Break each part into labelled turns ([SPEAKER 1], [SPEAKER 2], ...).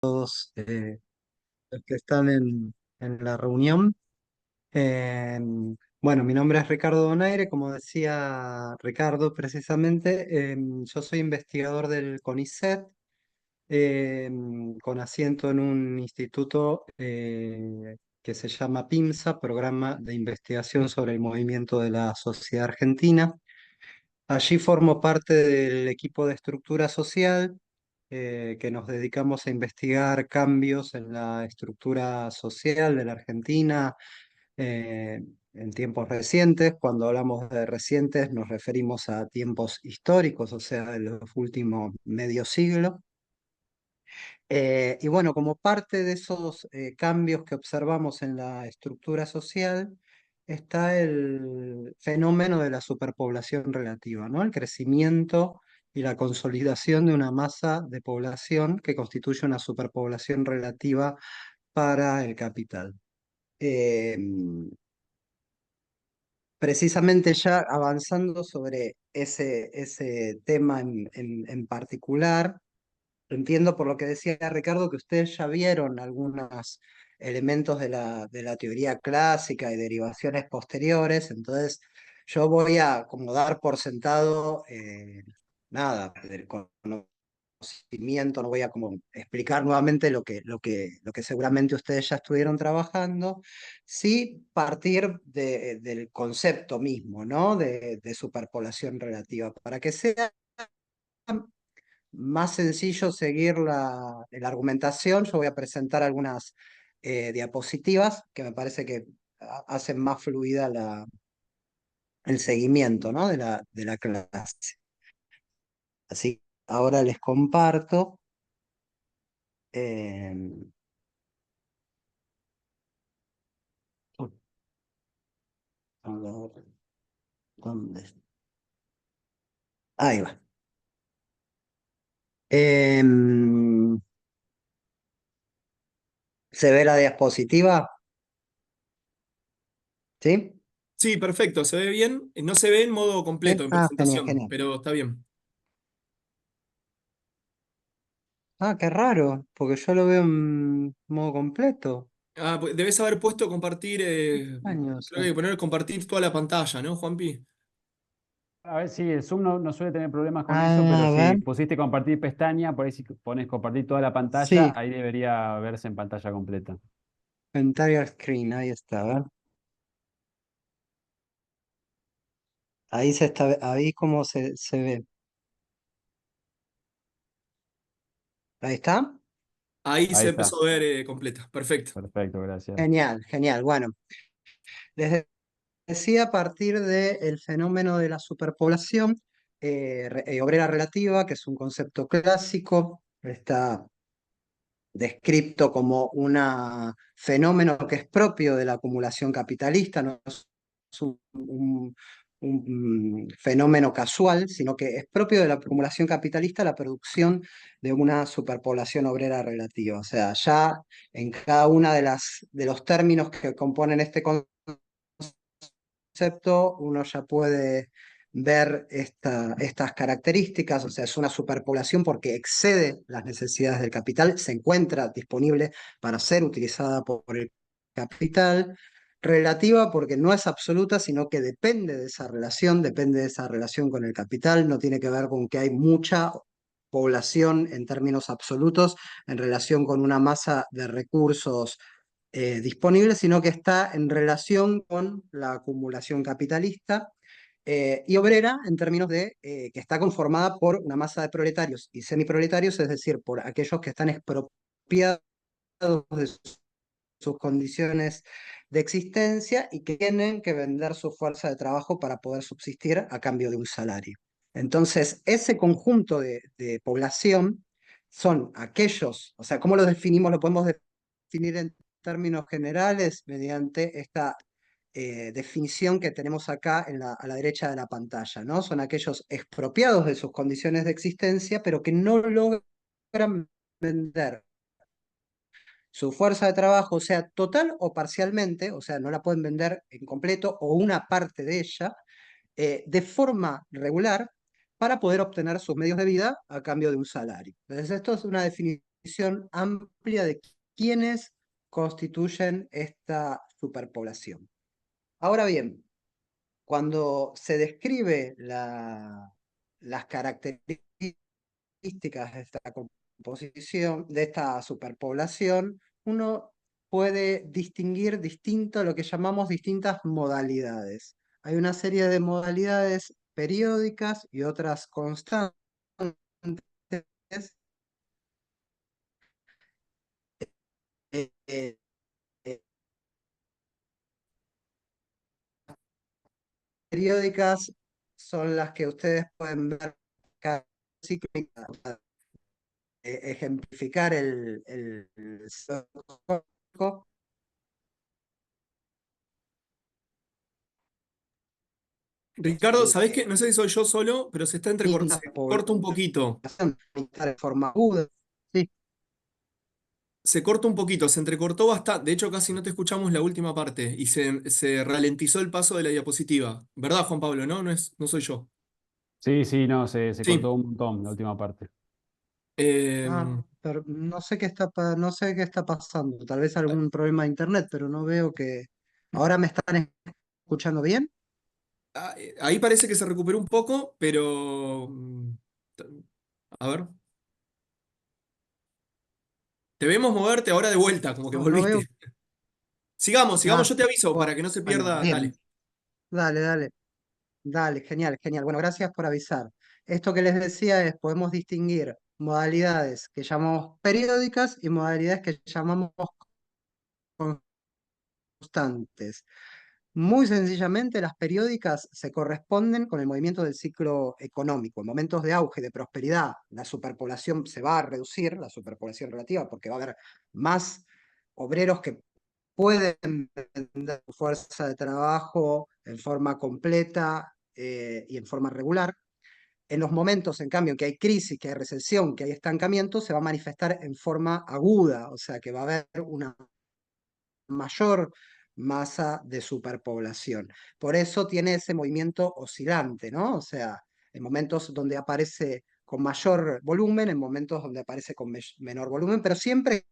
[SPEAKER 1] eh, los que están en la reunión. Eh, bueno, mi nombre es Ricardo Donaire, como decía Ricardo precisamente, yo soy investigador del CONICET, eh, con asiento en un instituto que se llama PIMSA, Programa de Investigación sobre el Movimiento de la Sociedad Argentina. Allí formo parte del equipo de estructura social, que nos dedicamos a investigar cambios en la estructura social de la Argentina en tiempos recientes. Cuando hablamos de recientes nos referimos a tiempos históricos, o sea, de los últimos medio siglo. Y bueno, como parte de esos cambios que observamos en la estructura social, está el fenómeno de la superpoblación relativa, ¿no? El crecimiento y la consolidación de una masa de población que constituye una superpoblación relativa para el capital. Eh, Precisamente ya avanzando sobre ese tema en particular, entiendo por lo que decía Ricardo que ustedes ya vieron algunos elementos de la teoría clásica y derivaciones posteriores, entonces yo voy a como dar por sentado nada del conocimiento, no voy a como explicar nuevamente lo que seguramente ustedes ya estuvieron trabajando, sí partir del concepto mismo, ¿no? De superpoblación relativa, para que sea más sencillo seguir la argumentación. Yo voy a presentar algunas diapositivas que me parece que hacen más fluida el seguimiento, ¿no? de la clase. Así, ahora les comparto. eh, a ver, ¿dónde está? Ahí va. Em, ¿Se ve la diapositiva? ¿Sí?
[SPEAKER 2] Sí, perfecto, se ve bien. No se ve en modo completo,
[SPEAKER 1] ¿Sí?
[SPEAKER 2] en
[SPEAKER 1] Ah, genial,
[SPEAKER 2] presentación,
[SPEAKER 1] genial.
[SPEAKER 2] pero está bien.
[SPEAKER 1] Ah, qué raro, porque yo lo veo en modo completo.
[SPEAKER 2] Ah, pues debes haber puesto compartir,
[SPEAKER 1] Años.
[SPEAKER 2] creo que hay que poner compartir toda la pantalla, ¿no, Juanpi?
[SPEAKER 3] A ver, sí, el Zoom no suele tener problemas con eso, pero
[SPEAKER 1] A
[SPEAKER 3] si
[SPEAKER 1] ver.
[SPEAKER 3] pusiste compartir pestaña, por ahí si pones compartir toda la pantalla,
[SPEAKER 1] Sí,
[SPEAKER 3] ahí debería verse en pantalla completa.
[SPEAKER 1] entire screen, ahí está, ¿ver? Ahí se está, ahí como se ve. Ahí está.
[SPEAKER 2] Ahí
[SPEAKER 3] Ahí
[SPEAKER 2] se
[SPEAKER 3] está.
[SPEAKER 2] empezó a ver completa. Perfecto.
[SPEAKER 3] Perfecto, gracias.
[SPEAKER 1] Genial, genial. Bueno, les decía a partir del fenómeno de la superpoblación obrera relativa, que es un concepto clásico, está descrito como un fenómeno que es propio de la acumulación capitalista, no es un fenómeno casual, sino que es propio de la acumulación capitalista la producción de una superpoblación obrera relativa. O sea, ya en cada una de los términos que componen este concepto, uno ya puede ver estas características, o sea, es una superpoblación porque excede las necesidades del capital, se encuentra disponible para ser utilizada por el capital, relativa porque no es absoluta, sino que depende de esa relación con el capital, no tiene que ver con que hay mucha población en términos absolutos en relación con una masa de recursos disponible, sino que está en relación con la acumulación capitalista y obrera en términos de que está conformada por una masa de proletarios y semiproletarios, es decir, por aquellos que están expropiados de sus condiciones de existencia y que tienen que vender su fuerza de trabajo para poder subsistir a cambio de un salario. Entonces, ese conjunto de población son aquellos, o sea, ¿cómo lo definimos? Lo podemos definir en términos generales mediante esta definición que tenemos acá a la derecha de la pantalla, ¿no? Son aquellos expropiados de sus condiciones de existencia, pero que no logran vender su fuerza de trabajo, sea total o parcialmente, o sea, no la pueden vender en completo o una parte de ella, de forma regular para poder obtener sus medios de vida a cambio de un salario. Entonces, esto es una definición amplia de quiénes constituyen esta superpoblación. Ahora bien, cuando se describe las características de esta composición, de esta superpoblación, uno puede distinguir distinto lo que llamamos distintas modalidades. Hay una serie de modalidades periódicas y otras constantes. Eh, eh, eh, periódicas son las que ustedes pueden ver cada ciclo, ejemplificar el
[SPEAKER 2] Ricardo, ¿sabés qué? No sé si soy yo solo, pero
[SPEAKER 1] distintas
[SPEAKER 2] se corta un
[SPEAKER 1] poblaciones
[SPEAKER 2] poquito.
[SPEAKER 1] de forma aguda. Sí,
[SPEAKER 2] Se corta un poquito, se entrecortó bastante. De hecho, casi no te escuchamos la última parte y se ralentizó el paso de la diapositiva. ¿Verdad, Juan Pablo? No, no soy yo.
[SPEAKER 3] Sí, sí, no, se cortó
[SPEAKER 2] Sí.
[SPEAKER 3] un montón la última parte.
[SPEAKER 1] pero no sé qué está, no sé qué está pasando. Tal vez algún problema de internet, pero no veo que. ¿Ahora me están escuchando bien?
[SPEAKER 2] Ahí parece que se recuperó un poco, pero t- a ver. Te vemos moverte ahora de vuelta, como que
[SPEAKER 1] No, no veo.
[SPEAKER 2] volviste. Sigamos,
[SPEAKER 1] Ah,
[SPEAKER 2] yo te aviso para que no se
[SPEAKER 1] bueno,
[SPEAKER 2] pierda.
[SPEAKER 1] bien.
[SPEAKER 2] Dale.
[SPEAKER 1] Dale, dale. Dale, genial, genial. Bueno, gracias por avisar. Esto que les decía es, podemos distinguir modalidades que llamamos periódicas y modalidades que llamamos constantes. Muy sencillamente, las periódicas se corresponden con el movimiento del ciclo económico. En momentos de auge, de prosperidad, la superpoblación se va a reducir, la superpoblación relativa, porque va a haber más obreros que pueden vender su fuerza de trabajo en forma completa y en forma regular. En los momentos, en cambio, en que hay crisis, que hay recesión, que hay estancamiento, se va a manifestar en forma aguda, o sea que va a haber una mayor masa de superpoblación. Por eso tiene ese movimiento oscilante, ¿no? O sea, en momentos donde aparece con mayor volumen, en momentos donde aparece con menor volumen, pero siempre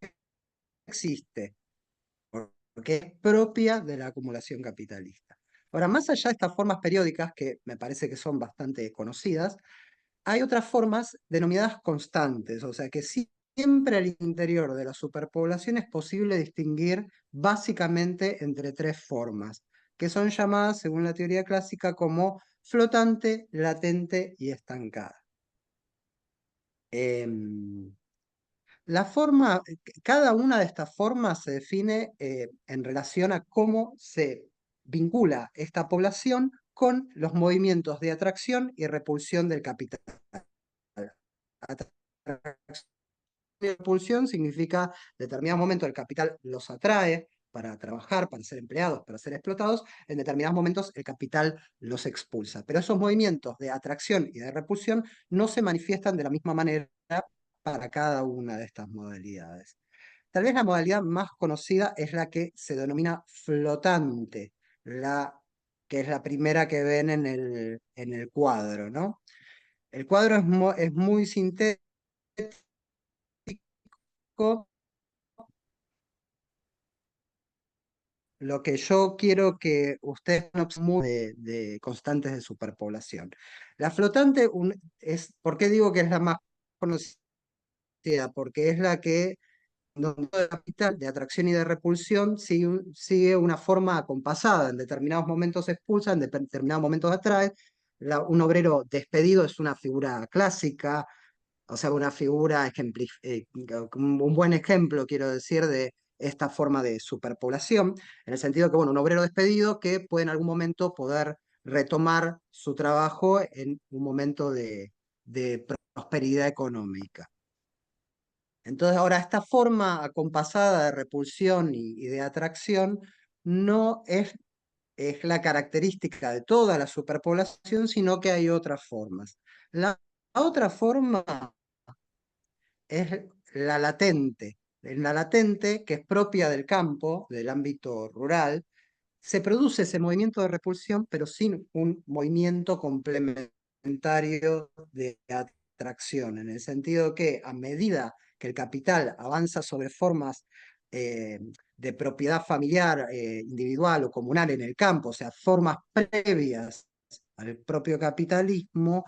[SPEAKER 1] existe, porque es propia de la acumulación capitalista. Ahora, más allá de estas formas periódicas, que me parece que son bastante conocidas, hay otras formas denominadas constantes, o sea que siempre al interior de la superpoblación es posible distinguir básicamente entre tres formas, que son llamadas, según la teoría clásica, como flotante, latente y estancada. Em, cada una de estas formas se define en relación a cómo se vincula esta población con los movimientos de atracción y repulsión del capital. Atracción y repulsión significa determinados momentos el capital los atrae para trabajar, para ser empleados, para ser explotados, en determinados momentos el capital los expulsa. Pero esos movimientos de atracción y de repulsión no se manifiestan de la misma manera para cada una de estas modalidades. Tal vez la modalidad más conocida es la que se denomina flotante, que es la primera que ven en el cuadro, ¿no? El cuadro es muy sintético. Lo que yo quiero que ustedes no de constantes de superpoblación. La flotante ¿por qué digo que es la más conocida? Porque es la que donde el capital de atracción y de repulsión sigue una forma acompasada. En determinados momentos se expulsa, en determinados momentos atrae. Un obrero despedido es una figura clásica, o sea, una figura, un buen ejemplo, quiero decir, de esta forma de superpoblación, en el sentido que, bueno, un obrero despedido que puede en algún momento poder retomar su trabajo en un momento de prosperidad económica. Entonces, ahora, esta forma acompasada de repulsión y de atracción no es la característica de toda la superpoblación, sino que hay otras formas. La otra forma es la latente. En la latente, que es propia del campo, del ámbito rural, se produce ese movimiento de repulsión, pero sin un movimiento complementario de atracción, en el sentido que a medida que el capital avanza sobre formas de propiedad familiar, individual o comunal en el campo, o sea, formas previas al propio capitalismo,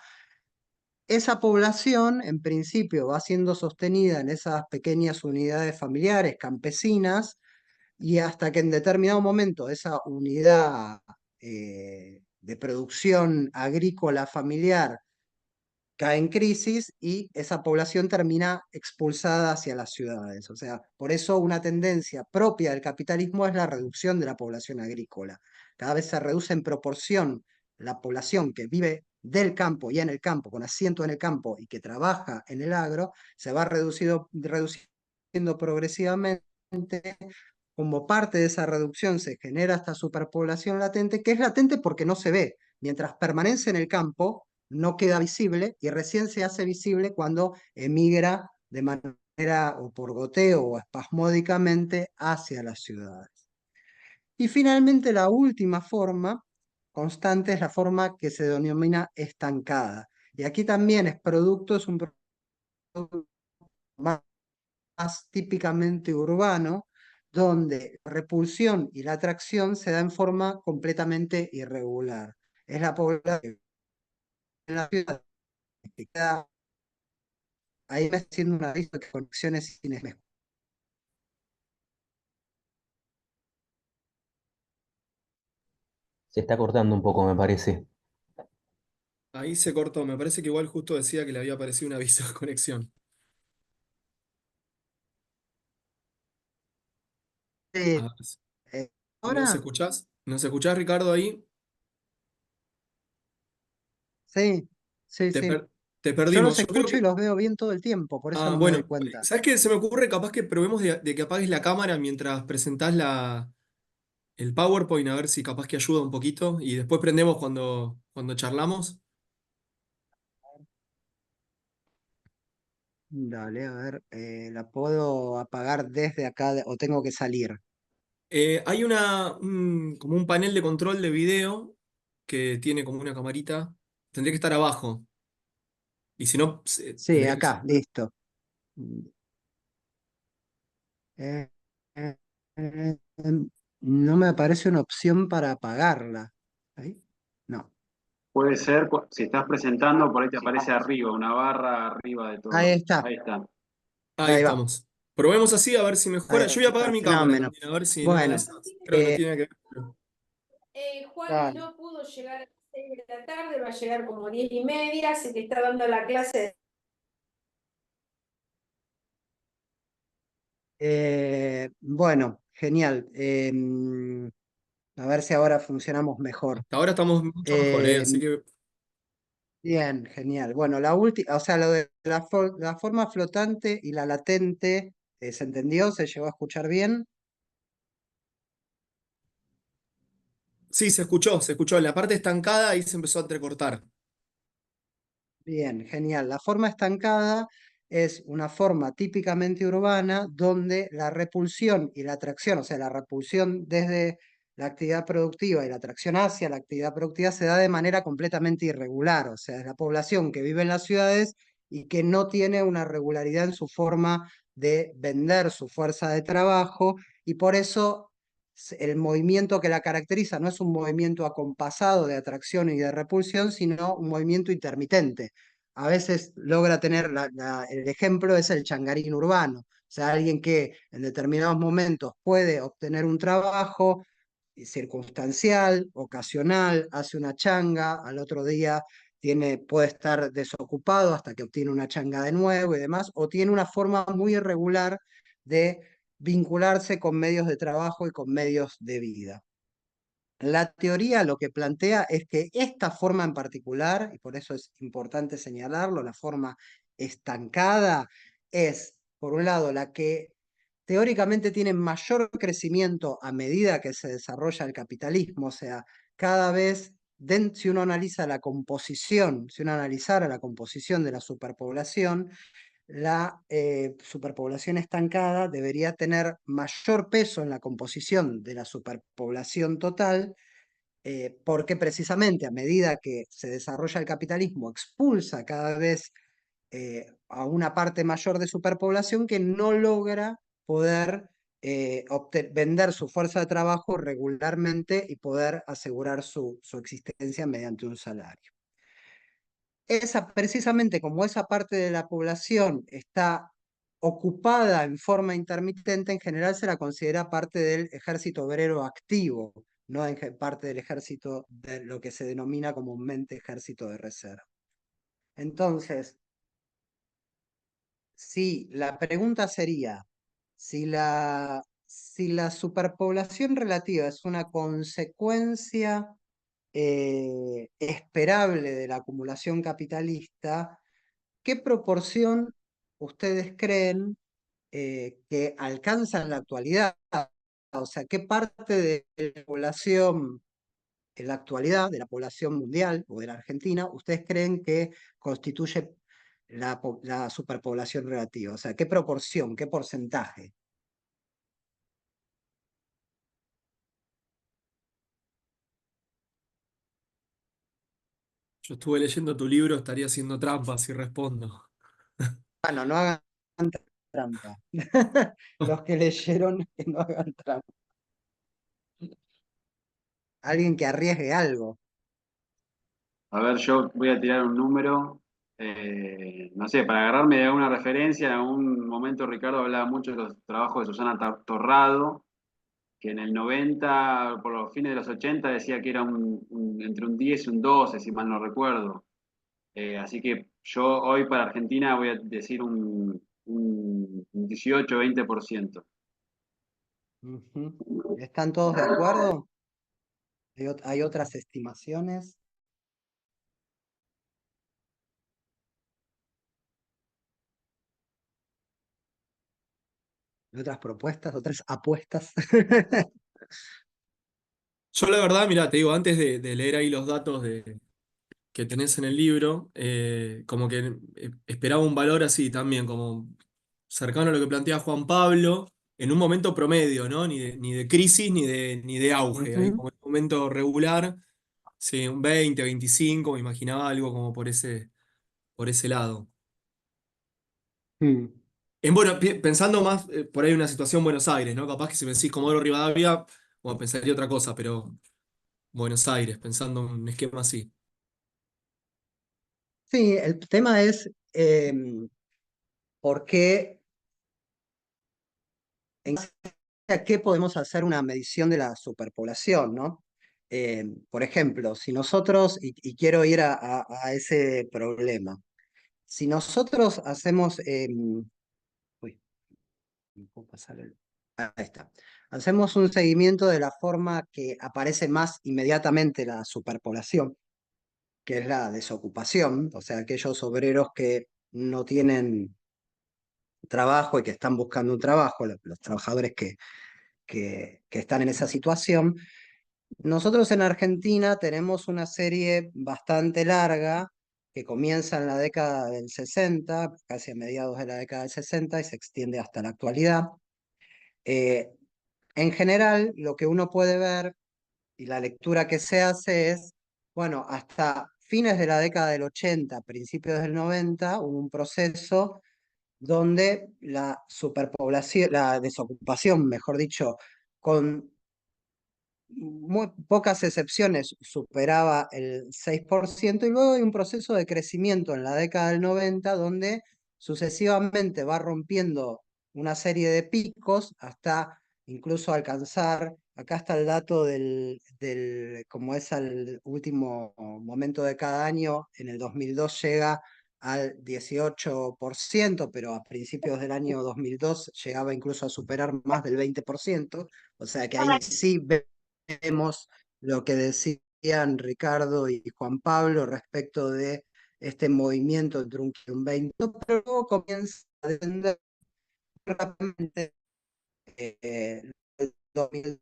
[SPEAKER 1] esa población en principio va siendo sostenida en esas pequeñas unidades familiares, campesinas, y hasta que en determinado momento esa unidad de producción agrícola familiar cae en crisis y esa población termina expulsada hacia las ciudades. O sea, por eso una tendencia propia del capitalismo es la reducción de la población agrícola. Cada vez se reduce en proporción la población que vive del campo y en el campo, con asiento en el campo y que trabaja en el agro, se va reduciendo progresivamente. Como parte de esa reducción se genera esta superpoblación latente, que es latente porque no se ve. Mientras permanece en el campo, no queda visible y recién se hace visible cuando emigra de manera o por goteo o espasmódicamente hacia las ciudades. Y finalmente la última forma constante es la forma que se denomina estancada. Y aquí también es un producto más típicamente urbano, donde la repulsión y la atracción se da en forma completamente irregular. Es la población en la ciudad que queda ahí haciendo una lista de conexiones sin espejo.
[SPEAKER 4] Se está cortando un poco, me parece.
[SPEAKER 2] Ahí se cortó. Me parece que igual justo decía que le había aparecido un aviso de conexión. A
[SPEAKER 1] Eh,
[SPEAKER 2] ver,
[SPEAKER 1] eh,
[SPEAKER 2] ¿nos
[SPEAKER 1] ahora,
[SPEAKER 2] escuchás? ¿Nos escuchás, Ricardo, ahí?
[SPEAKER 1] sí, sí,
[SPEAKER 2] Te,
[SPEAKER 1] sí.
[SPEAKER 2] per- Te
[SPEAKER 1] Yo los
[SPEAKER 2] perdimos. Yo creo
[SPEAKER 1] escucho y
[SPEAKER 2] que...
[SPEAKER 1] los veo bien todo el tiempo, por eso
[SPEAKER 2] Ah,
[SPEAKER 1] no me doy
[SPEAKER 2] bueno.
[SPEAKER 1] cuenta.
[SPEAKER 2] ¿Sabes qué? Se me ocurre capaz que probemos de que apagues la cámara mientras presentás el PowerPoint, a ver si capaz que ayuda un poquito. Y después prendemos cuando charlamos.
[SPEAKER 1] Dale, a ver, ¿la puedo apagar desde acá o tengo que salir?
[SPEAKER 2] Hay como un panel de control de video que tiene como una camarita. Tendría que estar abajo. Y si no,
[SPEAKER 1] Sí,
[SPEAKER 2] tendrías que...
[SPEAKER 1] acá, listo. Eh, eh, no me aparece una opción para apagarla. ¿Ahí? No.
[SPEAKER 5] Puede ser, si estás presentando, por ahí te aparece arriba, una barra arriba de
[SPEAKER 1] Ahí
[SPEAKER 5] todo.
[SPEAKER 1] está,
[SPEAKER 5] Ahí está.
[SPEAKER 2] Ahí
[SPEAKER 1] ahí va,
[SPEAKER 2] estamos. Probemos así a ver si mejora.
[SPEAKER 1] ahí
[SPEAKER 2] Yo voy a apagar
[SPEAKER 1] está,
[SPEAKER 2] mi cámara
[SPEAKER 1] fenómeno.
[SPEAKER 2] también, a ver si no
[SPEAKER 1] Bueno,
[SPEAKER 2] es. Creo que no
[SPEAKER 1] eh,
[SPEAKER 2] tiene que ver.
[SPEAKER 6] Juan
[SPEAKER 1] dale.
[SPEAKER 6] no pudo llegar a las 6 de la tarde, va a llegar como 10:30, así que está dando la clase.
[SPEAKER 1] Bueno, genial. A ver si ahora funcionamos mejor.
[SPEAKER 2] Hasta ahora estamos mucho mejor, ¿eh?
[SPEAKER 1] Eh,
[SPEAKER 2] Así que
[SPEAKER 1] Bien, genial. Bueno, la última, o sea, lo de la forma flotante y la latente, ¿se entendió? ¿Se llegó a escuchar bien?
[SPEAKER 2] sí, se escuchó, se escuchó. La parte estancada ahí se empezó a entrecortar.
[SPEAKER 1] Bien, genial. La forma estancada es una forma típicamente urbana donde la repulsión y la atracción, o sea, la repulsión desde la actividad productiva y la atracción hacia la actividad productiva se da de manera completamente irregular, o sea, es la población que vive en las ciudades y que no tiene una regularidad en su forma de vender su fuerza de trabajo y por eso el movimiento que la caracteriza no es un movimiento acompasado de atracción y de repulsión, sino un movimiento intermitente. A veces logra tener, el ejemplo es el changarín urbano, o sea, alguien que en determinados momentos puede obtener un trabajo circunstancial, ocasional, hace una changa, al otro día puede estar desocupado hasta que obtiene una changa de nuevo y demás, o tiene una forma muy irregular de vincularse con medios de trabajo y con medios de vida. La teoría lo que plantea es que esta forma en particular, y por eso es importante señalarlo, la forma estancada, es, por un lado, la que teóricamente tiene mayor crecimiento a medida que se desarrolla el capitalismo, o sea, cada vez, si uno analiza la composición, si uno analizara la composición de la superpoblación, la superpoblación estancada debería tener mayor peso en la composición de la superpoblación total, porque precisamente a medida que se desarrolla el capitalismo, expulsa cada vez a una parte mayor de superpoblación que no logra poder vender su fuerza de trabajo regularmente y poder asegurar su existencia mediante un salario. Precisamente como esa parte de la población está ocupada en forma intermitente, en general se la considera parte del ejército obrero activo, no parte del ejército de lo que se denomina comúnmente ejército de reserva. Entonces, si la pregunta sería, si la superpoblación relativa es una consecuencia esperable de la acumulación capitalista, ¿qué proporción ustedes creen que alcanza en la actualidad? O sea, ¿qué parte de la población en la actualidad, de la población mundial o de la Argentina, ustedes creen que constituye la superpoblación relativa? O sea, ¿qué proporción, qué porcentaje?
[SPEAKER 2] Yo estuve leyendo tu libro, estaría haciendo trampas si respondo.
[SPEAKER 1] Bueno, no hagan trampa. Los que leyeron, que no hagan trampa. Alguien que arriesgue algo.
[SPEAKER 5] A ver, yo voy a tirar un número. No sé, para agarrarme de alguna referencia, en algún momento Ricardo hablaba mucho de los trabajos de Susana Torrado, que en el 90, por los fines de los 80, decía que era entre un 10 y un 12, si mal no recuerdo. Así que yo hoy para Argentina voy a decir un 18-20%.
[SPEAKER 1] Ujú. ¿Están todos de acuerdo? ¿Hay otras estimaciones? ¿Otras propuestas? ¿Otras apuestas?
[SPEAKER 2] Yo la verdad, mira, te digo, antes de leer ahí los datos que tenés en el libro, como que esperaba un valor así también, como cercano a lo que plantea Juan Pablo, en un momento promedio, ¿no? Ni de crisis ni de auge, ahí
[SPEAKER 1] Ujú.
[SPEAKER 2] como en un momento regular, sí, un 20, 25, me imaginaba algo como por ese lado.
[SPEAKER 1] Mm.
[SPEAKER 2] Bueno, pensando más por ahí una situación Buenos Aires, ¿no? Capaz que si me decís Comodoro Rivadavia, bueno, pensaría otra cosa, pero Buenos Aires, pensando en un esquema así.
[SPEAKER 1] Sí, el tema es por qué, en base a qué podemos hacer una medición de la superpoblación, ¿no? Por ejemplo, si nosotros, y quiero ir a ese problema, si nosotros hacemos, uy, ¿me puedo pasar ahí está. Hacemos un seguimiento de la forma que aparece más inmediatamente la superpoblación, que es la desocupación, o sea, aquellos obreros que no tienen trabajo y que están buscando un trabajo, los trabajadores que están en esa situación. Nosotros en Argentina tenemos una serie bastante larga que comienza en la década del 60, casi a mediados de la década del 60 y se extiende hasta la actualidad. Eh, en general, lo que uno puede ver y la lectura que se hace es, bueno, hasta fines de la década del 80, principios del 90, hubo un proceso donde la superpoblación, la desocupación, mejor dicho, con muy pocas excepciones superaba el 6% y luego hay un proceso de crecimiento en la década del 90 donde sucesivamente va rompiendo una serie de picos hasta incluso alcanzar, acá está el dato como es al último momento de cada año, en el 2002 llega al 18%, pero a principios del año 2002 llegaba incluso a superar más del 20%, o sea que ahí sí vemos lo que decían Ricardo y Juan Pablo respecto de este movimiento entre un 15 y un 20, pero luego comienza a descender rápidamente el 2000,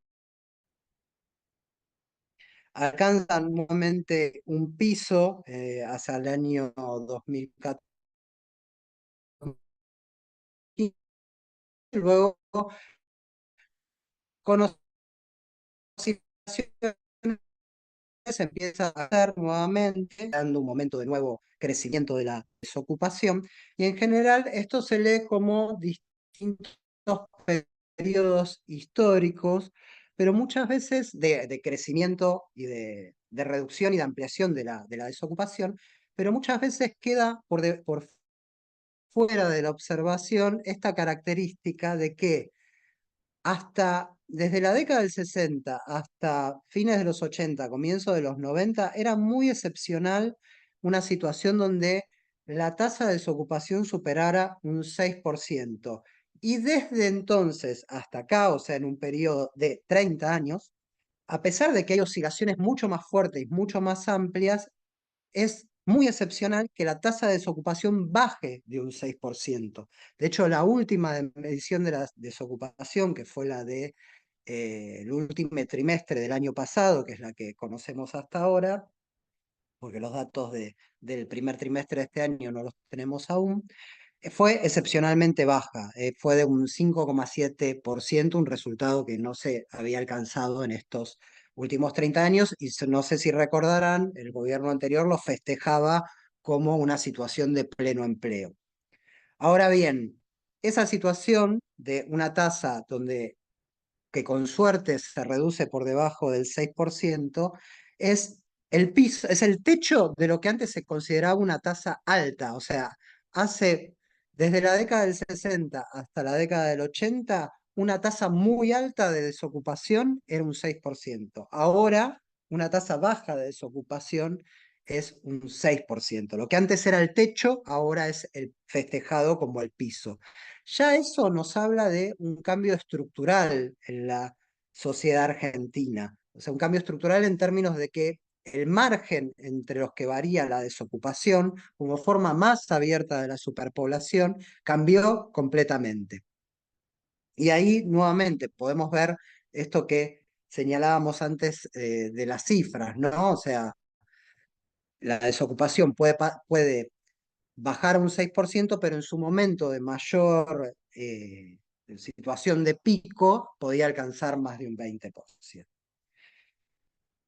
[SPEAKER 1] alcanzan nuevamente un piso hacia el año 2014, y luego con oscilaciones se empieza a hacer nuevamente, dando un momento de nuevo crecimiento de la desocupación, y en general esto se lee como distintos periodos históricos, pero muchas veces de crecimiento y de reducción y de ampliación de la desocupación, pero muchas veces queda por fuera de la observación esta característica de que desde la década del 60 hasta fines de los 80, comienzo de los 90, era muy excepcional una situación donde la tasa de desocupación superara un 6%. Y desde entonces hasta acá, o sea, en un periodo de 30 años, a pesar de que hay oscilaciones mucho más fuertes y mucho más amplias, es muy excepcional que la tasa de desocupación baje de un 6%. De hecho, la última medición de la desocupación, que fue la de el último trimestre del año pasado, que es la que conocemos hasta ahora, porque los datos del primer trimestre de este año no los tenemos aún, fue excepcionalmente baja, fue de un 5,7%, un resultado que no se había alcanzado en estos últimos 30 años, y no sé si recordarán, el gobierno anterior lo festejaba como una situación de pleno empleo. Ahora bien, esa situación de una tasa que con suerte se reduce por debajo del 6%, es el piso, es el techo de lo que antes se consideraba una tasa alta. O sea, desde la década del 60 hasta la década del 80, una tasa muy alta de desocupación era un 6%. Ahora, una tasa baja de desocupación es un 6%. Lo que antes era el techo, ahora es el festejado como el piso. Ya eso nos habla de un cambio estructural en la sociedad argentina. O sea, un cambio estructural en términos de que el margen entre los que varía la desocupación, como forma más abierta de la superpoblación, cambió completamente. Y ahí nuevamente podemos ver esto que señalábamos antes de las cifras, ¿no? O sea, la desocupación puede bajar a un 6%, pero en su momento de mayor situación de pico podía alcanzar más de un 20%.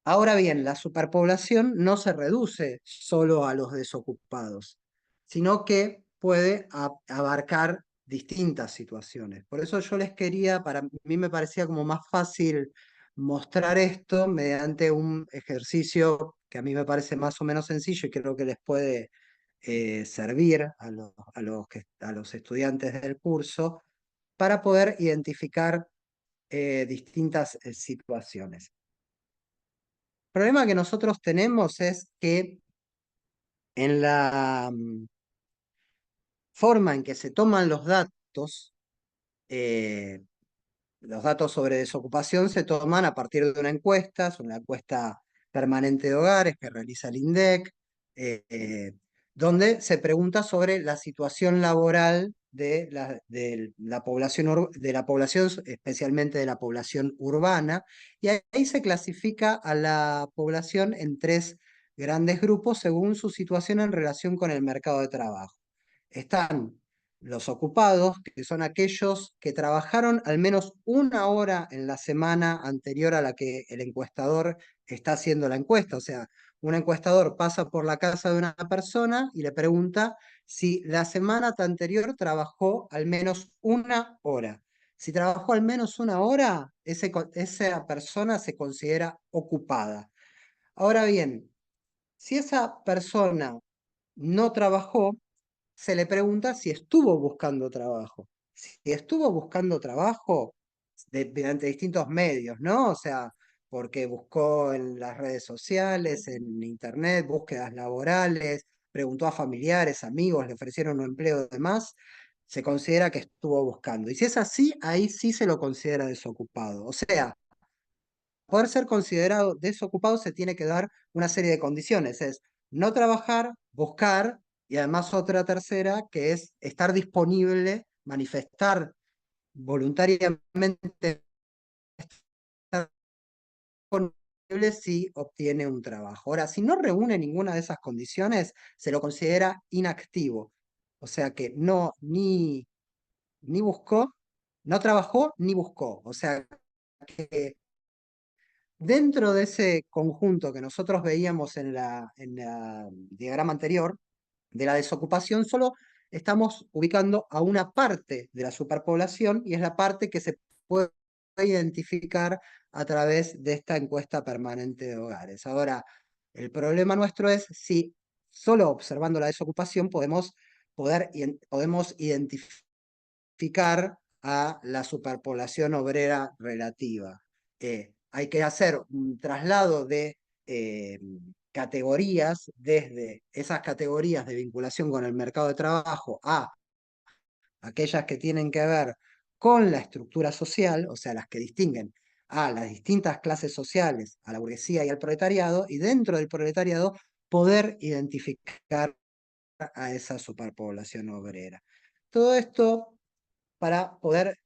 [SPEAKER 1] Ahora bien, la superpoblación no se reduce solo a los desocupados, sino que puede abarcar distintas situaciones. Por eso yo les quería, para mí me parecía como más fácil mostrar esto mediante un ejercicio que a mí me parece más o menos sencillo y creo que les puede servir a los estudiantes del curso para poder identificar distintas situaciones. El problema que nosotros tenemos es que en la forma en que se toman eh, los datos sobre desocupación se toman a partir de una encuesta, es una encuesta permanente de hogares que realiza el INDEC, donde se pregunta sobre la situación laboral de la población, especialmente de la población urbana, y ahí se clasifica a la población en tres grandes grupos según su situación en relación con el mercado de trabajo. Están los ocupados, que son aquellos que trabajaron al menos una hora en la semana anterior a la que el encuestador está haciendo la encuesta. O sea, un encuestador pasa por la casa de una persona y le pregunta si la semana anterior trabajó al menos una hora. Si trabajó al menos una hora, esa persona se considera ocupada. Ahora bien, si esa persona no trabajó, se le pregunta si estuvo buscando trabajo. Si estuvo buscando trabajo mediante distintos medios, ¿no? O sea, porque buscó en las redes sociales, en internet, búsquedas laborales, preguntó a familiares, amigos, le ofrecieron un empleo y demás, se considera que estuvo buscando. Y si es así, ahí sí se lo considera desocupado. O sea, poder ser considerado desocupado se tiene que dar una serie de condiciones. Es no trabajar, buscar, y además otra tercera, que es estar disponible, manifestar voluntariamente estar disponible si obtiene un trabajo. Ahora, si no reúne ninguna de esas condiciones, se lo considera inactivo. O sea que ni buscó, no trabajó, ni buscó. O sea que Dentro de ese conjunto que nosotros veíamos en la diagrama anterior, de la desocupación, solo estamos ubicando a una parte de la superpoblación y es la parte que se puede identificar a través de esta encuesta permanente de hogares. Ahora, el problema nuestro es si solo observando la desocupación podemos identificar a la superpoblación obrera relativa. Hay que hacer un traslado de categorías, desde esas categorías de vinculación con el mercado de trabajo a aquellas que tienen que ver con la estructura social, o sea, las que distinguen a las distintas clases sociales, a la burguesía y al proletariado, y dentro del proletariado poder identificar a esa superpoblación obrera. Todo esto para poder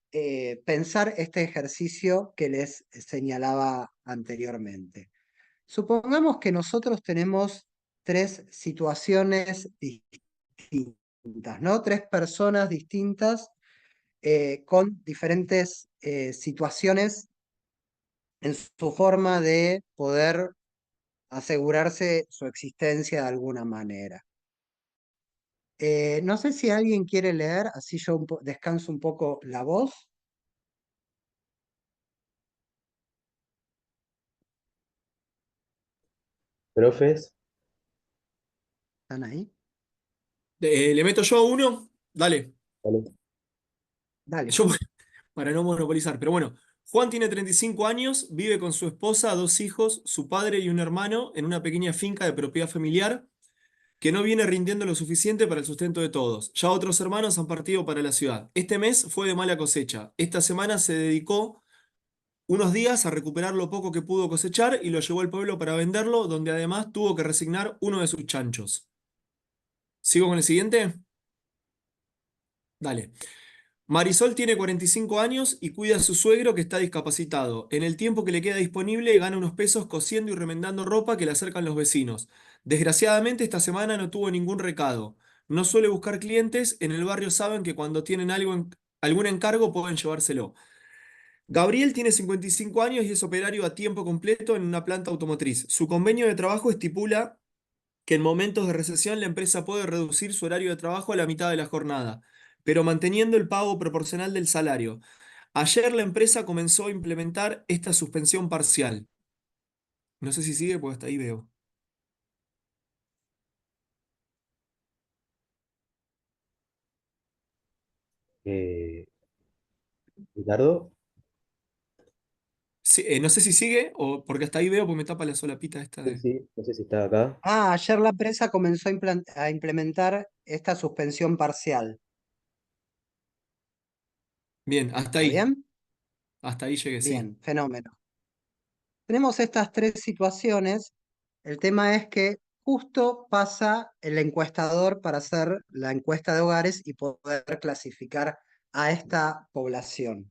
[SPEAKER 1] pensar este ejercicio que les señalaba anteriormente. Supongamos que nosotros tenemos tres situaciones distintas, ¿no? Tres personas distintas con diferentes situaciones en su forma de poder asegurarse su existencia de alguna manera. No sé si alguien quiere leer, así yo descanso un poco la voz.
[SPEAKER 4] Profes,
[SPEAKER 1] ¿Están ahí?
[SPEAKER 2] ¿Le meto yo uno? Dale.
[SPEAKER 4] ¿vale?
[SPEAKER 1] Dale,
[SPEAKER 2] Yo,
[SPEAKER 1] Juan.
[SPEAKER 2] para no monopolizar, pero bueno. Juan tiene 35 años, vive con su esposa, dos hijos, su padre y un hermano en una pequeña finca de propiedad familiar que no viene rindiendo lo suficiente para el sustento de todos. Ya otros hermanos han partido para la ciudad. Este mes fue de mala cosecha. Esta semana se dedicó unos días a recuperar lo poco que pudo cosechar y lo llevó al pueblo para venderlo, donde además tuvo que resignar uno de sus chanchos. ¿Sigo con el siguiente? Dale. Marisol tiene 45 años y cuida a su suegro que está discapacitado. En el tiempo que le queda disponible gana unos pesos cosiendo y remendando ropa que le acercan los vecinos. Desgraciadamente esta semana no tuvo ningún recado. No suele buscar clientes, en el barrio saben que cuando tienen algún encargo pueden llevárselo. Gabriel tiene 55 años y es operario a tiempo completo en una planta automotriz. Su convenio de trabajo estipula que en momentos de recesión la empresa puede reducir su horario de trabajo a la mitad de la jornada, pero manteniendo el pago proporcional del salario. Ayer la empresa comenzó a implementar esta suspensión parcial. No sé si sigue, porque hasta ahí veo.
[SPEAKER 4] Eh, Ricardo,
[SPEAKER 2] Sí, no sé si sigue, o porque hasta ahí veo, porque me tapa la solapita esta
[SPEAKER 4] sí,
[SPEAKER 2] de...
[SPEAKER 4] sí, no sé si está acá.
[SPEAKER 1] Ayer la empresa comenzó a implementar esta suspensión parcial.
[SPEAKER 2] Bien, hasta
[SPEAKER 1] ¿Está
[SPEAKER 2] ahí.
[SPEAKER 1] bien?
[SPEAKER 2] Hasta ahí llegué, sí.
[SPEAKER 1] Bien, fenómeno. Tenemos estas tres situaciones. El tema es que justo pasa el encuestador para hacer la encuesta de hogares y poder clasificar a esta población.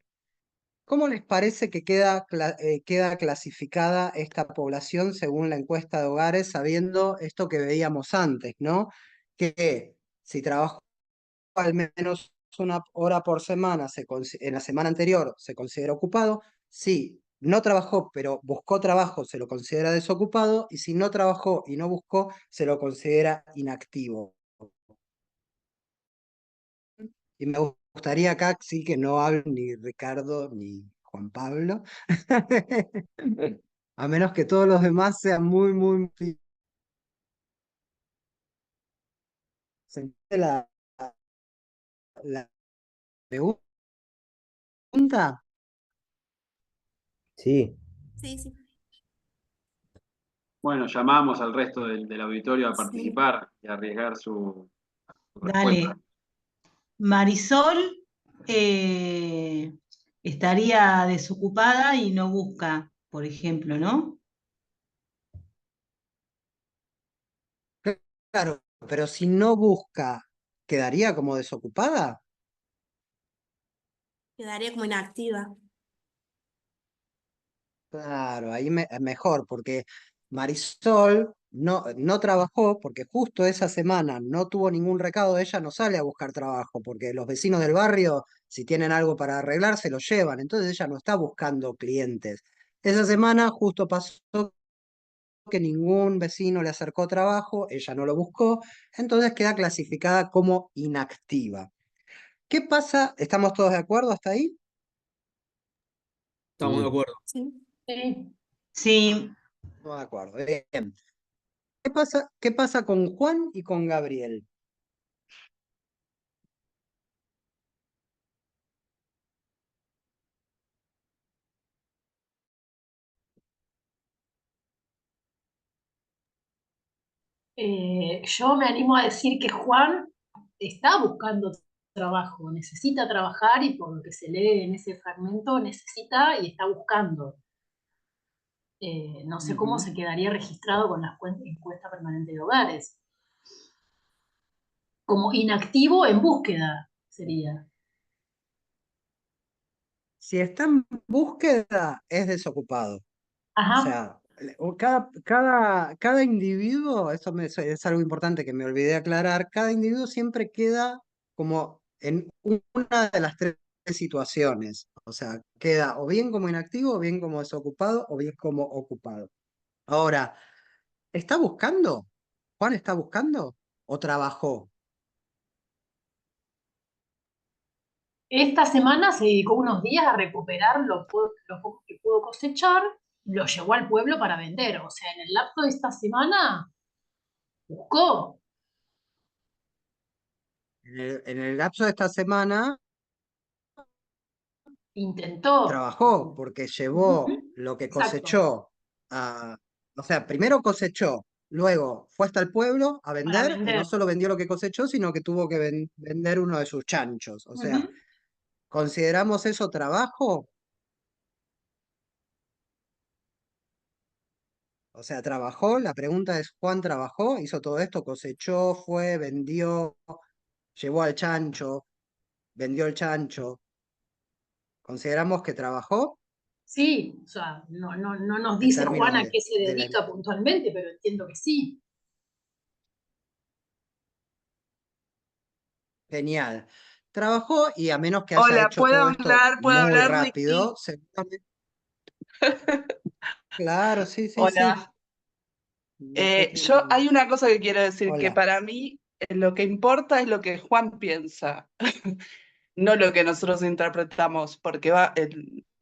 [SPEAKER 1] ¿Cómo les parece que queda clasificada esta población según la encuesta de hogares, sabiendo esto que veíamos antes, ¿no? Que si trabajó al menos una hora por semana, en la semana anterior se considera ocupado. Si no trabajó pero buscó trabajo, se lo considera desocupado. Y si no trabajó y no buscó, se lo considera inactivo. Y me gustaría acá sí que no hablen ni Ricardo ni Juan Pablo. A menos que todos los demás sean muy... ¿Se entiende la pregunta?
[SPEAKER 4] Sí,
[SPEAKER 7] Sí, sí,
[SPEAKER 5] Bueno, llamamos al resto del auditorio a
[SPEAKER 7] sí.
[SPEAKER 5] participar y a arriesgar su respuesta.
[SPEAKER 8] Dale. Marisol eh, estaría desocupada y no busca, por ejemplo, ¿no?
[SPEAKER 1] Claro, pero si no busca, ¿quedaría como desocupada?
[SPEAKER 7] Quedaría como inactiva.
[SPEAKER 1] Claro, ahí mejor, porque Marisol no trabajó porque justo esa semana no tuvo ningún recado, ella no sale a buscar trabajo, porque los vecinos del barrio, si tienen algo para arreglar, se lo llevan, entonces ella no está buscando clientes, Esa semana justo pasó que ningún vecino le acercó trabajo, ella no lo buscó, entonces queda clasificada como inactiva. ¿Qué pasa? ¿Estamos todos de acuerdo hasta ahí?
[SPEAKER 2] Estamos de
[SPEAKER 4] Sí.
[SPEAKER 2] acuerdo.
[SPEAKER 7] Sí.
[SPEAKER 6] Sí.
[SPEAKER 8] Sí,
[SPEAKER 1] Estamos de acuerdo. Bien. ¿Qué pasa con Juan y con Gabriel?
[SPEAKER 6] Yo me animo a decir que Juan está buscando trabajo, necesita trabajar y por lo que se lee en ese fragmento necesita y está buscando. No sé cómo
[SPEAKER 1] Ujú.
[SPEAKER 6] se quedaría registrado con la encuesta permanente de hogares. Como inactivo en búsqueda sería.
[SPEAKER 1] Si está en búsqueda, es desocupado. O
[SPEAKER 6] Ajá,
[SPEAKER 1] sea, cada individuo, es algo importante que me olvidé de aclarar, cada individuo siempre queda como en una de las tres situaciones. O sea, queda o bien como inactivo, o bien como desocupado, o bien como ocupado. Ahora, ¿está buscando? ¿Juan está buscando o trabajó?
[SPEAKER 6] esta semana se dedicó unos días a recuperar lo poco que pudo cosechar, lo llevó al pueblo para vender. O sea, en el lapso de esta semana buscó,
[SPEAKER 1] En el lapso de esta semana
[SPEAKER 6] intentó.
[SPEAKER 1] trabajó porque llevó
[SPEAKER 6] Ujú,
[SPEAKER 1] lo que
[SPEAKER 6] exacto,
[SPEAKER 1] cosechó a, o sea, primero cosechó, luego fue hasta el pueblo a
[SPEAKER 6] para
[SPEAKER 1] vender y no
[SPEAKER 6] vender.
[SPEAKER 1] solo vendió lo que cosechó, sino que tuvo que vender uno de sus chanchos. O sea,
[SPEAKER 6] Ujú.
[SPEAKER 1] ¿consideramos eso trabajo? O sea, ¿trabajó? La pregunta es, ¿Juan trabajó? ¿Hizo todo esto? ¿Cosechó? ¿Fue? ¿Vendió? ¿Llevó al chancho? ¿Vendió el chancho? ¿Consideramos que trabajó
[SPEAKER 6] Sí, o sea, no nos
[SPEAKER 1] en
[SPEAKER 6] dice
[SPEAKER 1] términos
[SPEAKER 6] Juan a qué se
[SPEAKER 1] de la...
[SPEAKER 6] dedica puntualmente, pero entiendo que sí.
[SPEAKER 1] Genial. Trabajó y a menos que haya
[SPEAKER 9] Hola,
[SPEAKER 1] hecho todo esto
[SPEAKER 9] puedo
[SPEAKER 1] muy
[SPEAKER 9] hablar, Ricky.
[SPEAKER 1] rápido, seguramente. Claro, sí, sí, sí.
[SPEAKER 9] Hola. Hay una cosa que quiero decir, que
[SPEAKER 1] Hola.
[SPEAKER 9] para mí lo que importa es lo que Juan piensa, no lo que nosotros interpretamos, porque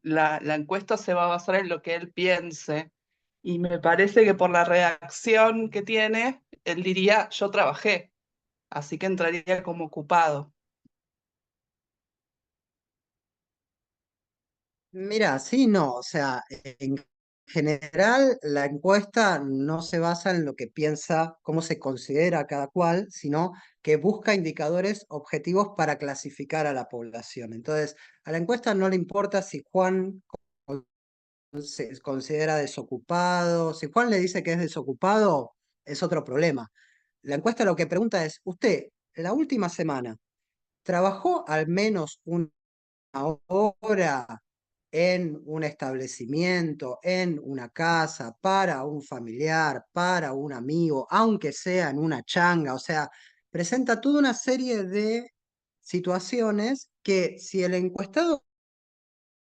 [SPEAKER 9] la encuesta se va a basar en lo que él piense. Y me parece que por la reacción que tiene, él diría, yo trabajé, así que entraría como ocupado.
[SPEAKER 1] Mira, sí, no, o sea, en general la encuesta no se basa en lo que piensa, cómo se considera cada cual, sino que busca indicadores objetivos para clasificar a la población. Entonces, a la encuesta no le importa si Juan se considera desocupado. Si Juan le dice que es desocupado, es otro problema. La encuesta lo que pregunta es, ¿usted la última semana trabajó al menos una hora en un establecimiento, en una casa, para un familiar, para un amigo, aunque sea en una changa? O sea, presenta toda una serie de situaciones que si el encuestado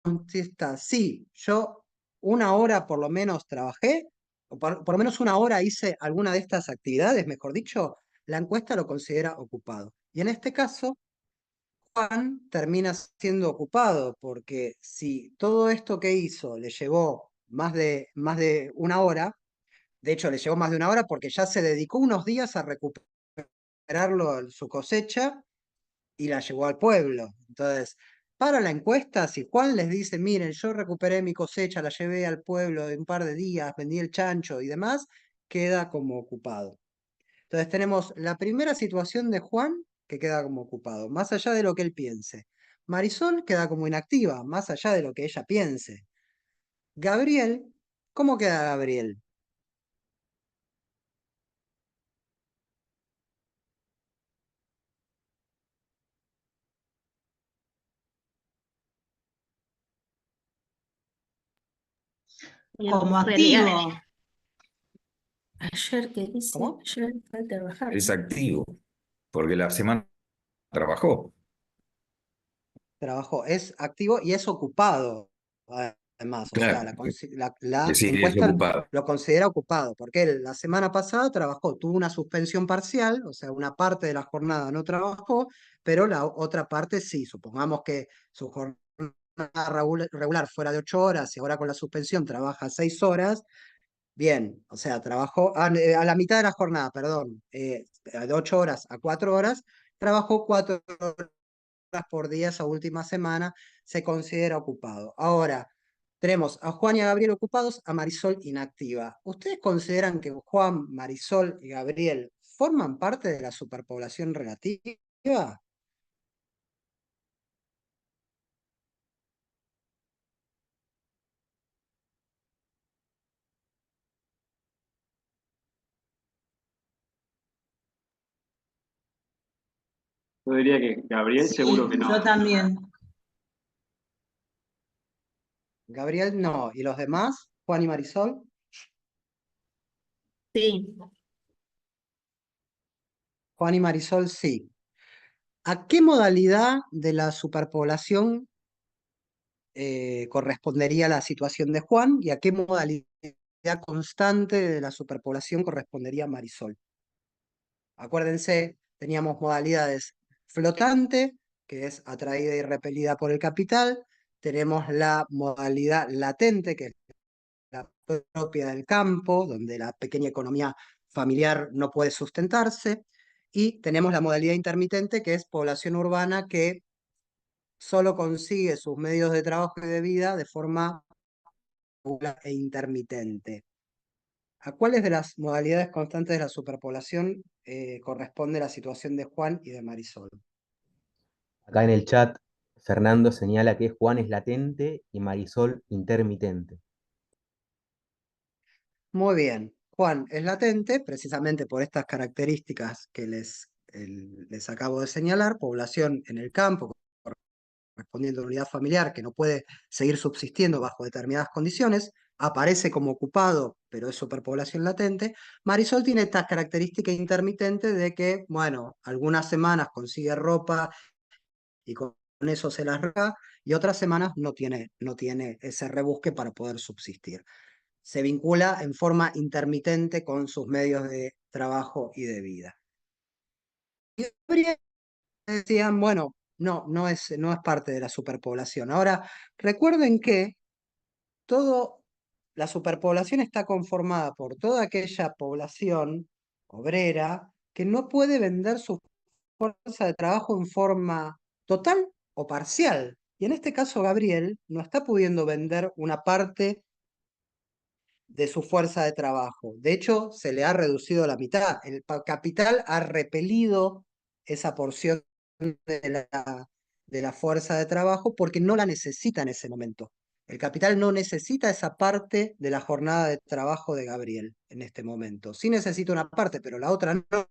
[SPEAKER 1] contesta, sí, yo una hora por lo menos trabajé, o por lo menos una hora hice alguna de estas actividades, mejor dicho, la encuesta lo considera ocupado. Y en este caso, Juan termina siendo ocupado, porque si todo esto que hizo le llevó más de una hora, de hecho le llevó más de una hora porque ya se dedicó unos días a recuperarlo, su cosecha, y la llevó al pueblo. Entonces, para la encuesta, si Juan les dice, miren, yo recuperé mi cosecha, la llevé al pueblo de un par de días, vendí el chancho y demás, queda como ocupado. Entonces tenemos la primera situación de Juan, que queda como ocupado, más allá de lo que él piense. Marisol queda como inactiva, más allá de lo que ella piense. Gabriel, ¿cómo queda Gabriel?
[SPEAKER 8] como
[SPEAKER 7] Pero
[SPEAKER 8] activo.
[SPEAKER 7] ayer, ¿qué dice?
[SPEAKER 1] ¿Cómo?
[SPEAKER 7] Ayer fue a trabajar.
[SPEAKER 10] Es activo, porque la semana trabajó.
[SPEAKER 1] Trabajó, es activo y es ocupado, demás. O sea,
[SPEAKER 10] Claro,
[SPEAKER 1] la
[SPEAKER 10] sí, es
[SPEAKER 1] encuesta
[SPEAKER 10] ocupado.
[SPEAKER 1] lo considera ocupado, porque él la semana pasada trabajó, tuvo una suspensión parcial, o sea, una parte de la jornada no trabajó, pero la otra parte sí. Supongamos que su jornada regular fuera de 8 horas y ahora con la suspensión trabaja 6 horas. Bien, o sea, trabajó a la mitad de la jornada, perdón, de 8 horas a 4 horas, trabajó 4 horas por día esa última semana, se considera ocupado. Ahora, tenemos a Juan y a Gabriel ocupados, a Marisol inactiva. ¿Ustedes consideran que Juan, Marisol y Gabriel forman parte de la superpoblación relativa?
[SPEAKER 5] Yo diría que Gabriel seguro
[SPEAKER 8] Sí,
[SPEAKER 5] que
[SPEAKER 8] yo
[SPEAKER 5] no.
[SPEAKER 8] también.
[SPEAKER 1] Gabriel no. ¿Y los demás? Juan y Marisol.
[SPEAKER 7] Sí.
[SPEAKER 1] Juan y Marisol sí. ¿A qué modalidad de la superpoblación correspondería la situación de Juan y a qué modalidad constante de la superpoblación correspondería Marisol? Acuérdense, teníamos modalidades flotante, que es atraída y repelida por el capital, tenemos la modalidad latente, que es la propia del campo, donde la pequeña economía familiar no puede sustentarse, y tenemos la modalidad intermitente, que es población urbana que solo consigue sus medios de trabajo y de vida de forma regular e intermitente. ¿A cuáles de las modalidades constantes de la superpoblación corresponde la situación de Juan y de Marisol?
[SPEAKER 4] Acá en el chat, Fernando señala que Juan es latente y Marisol intermitente.
[SPEAKER 1] Muy bien. Juan es latente precisamente por estas características que les acabo de señalar: población en el campo, respondiendo a una unidad familiar que no puede seguir subsistiendo bajo determinadas condiciones, aparece como ocupado, pero es superpoblación latente. Marisol tiene esta característica intermitente de que, bueno, algunas semanas consigue ropa y con eso se las rega, y otras semanas no tiene ese rebusque para poder subsistir. Se vincula en forma intermitente con sus medios de trabajo y de vida. Y decían, bueno, no es parte de la superpoblación. Ahora, recuerden que todo, la superpoblación está conformada por toda aquella población obrera que no puede vender su fuerza de trabajo en forma total o parcial. Y en este caso, Gabriel no está pudiendo vender una parte de su fuerza de trabajo. De hecho, se le ha reducido la mitad. El capital ha repelido esa porción de la fuerza de trabajo porque no la necesita en ese momento. El capital no necesita esa parte de la jornada de trabajo de Gabriel en este momento. Sí necesita una parte, pero la otra no.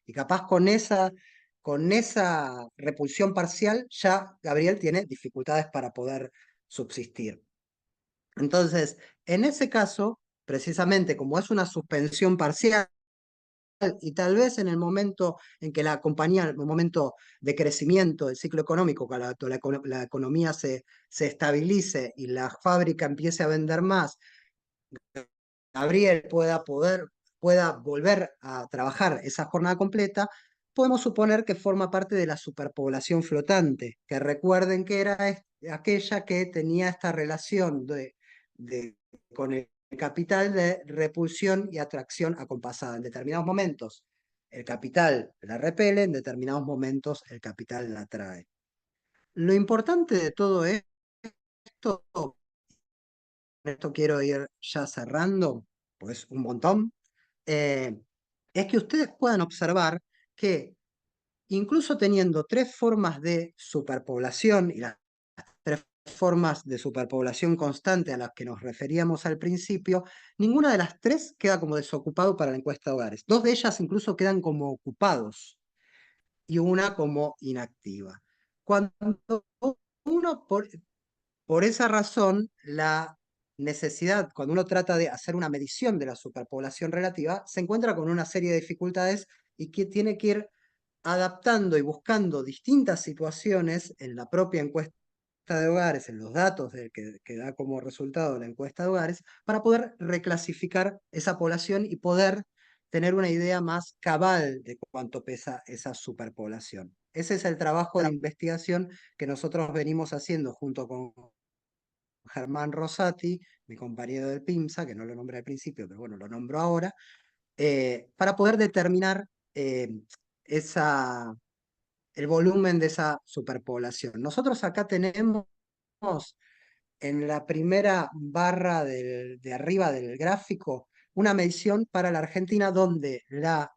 [SPEAKER 1] Y capaz con esa repulsión parcial ya Gabriel tiene dificultades para poder subsistir. Entonces, en ese caso, precisamente como es una suspensión parcial y tal vez en el momento en que la compañía, en el momento de crecimiento del ciclo económico, cuando la economía se estabilice y la fábrica empiece a vender más, Gabriel pueda volver a trabajar esa jornada completa, podemos suponer que forma parte de la superpoblación flotante, que recuerden que era aquella que tenía esta relación con el capital de repulsión y atracción acompasada. En determinados momentos el capital la repele, en determinados momentos el capital la atrae. Lo importante de todo esto, esto quiero ir ya cerrando, pues un montón, eh, es que ustedes puedan observar que incluso teniendo tres formas de superpoblación y las tres formas de superpoblación constante a las que nos referíamos al principio, ninguna de las tres queda como desocupado para la encuesta de hogares. Dos de ellas incluso quedan como ocupados y una como inactiva. Cuando uno, por esa razón, la necesidad, cuando uno trata de hacer una medición de la superpoblación relativa, se encuentra con una serie de dificultades y que tiene que ir adaptando y buscando distintas situaciones en la propia encuesta de hogares, en los datos que da como resultado la encuesta de hogares, para poder reclasificar esa población y poder tener una idea más cabal de cuánto pesa esa superpoblación. Ese es el trabajo de investigación que nosotros venimos haciendo junto con Germán Rosati, mi compañero del PIMSA, que no lo nombré al principio, pero bueno, lo nombro ahora, para poder determinar esa, el volumen de esa superpoblación. Nosotros acá tenemos en la primera barra de arriba del gráfico una medición para la Argentina donde la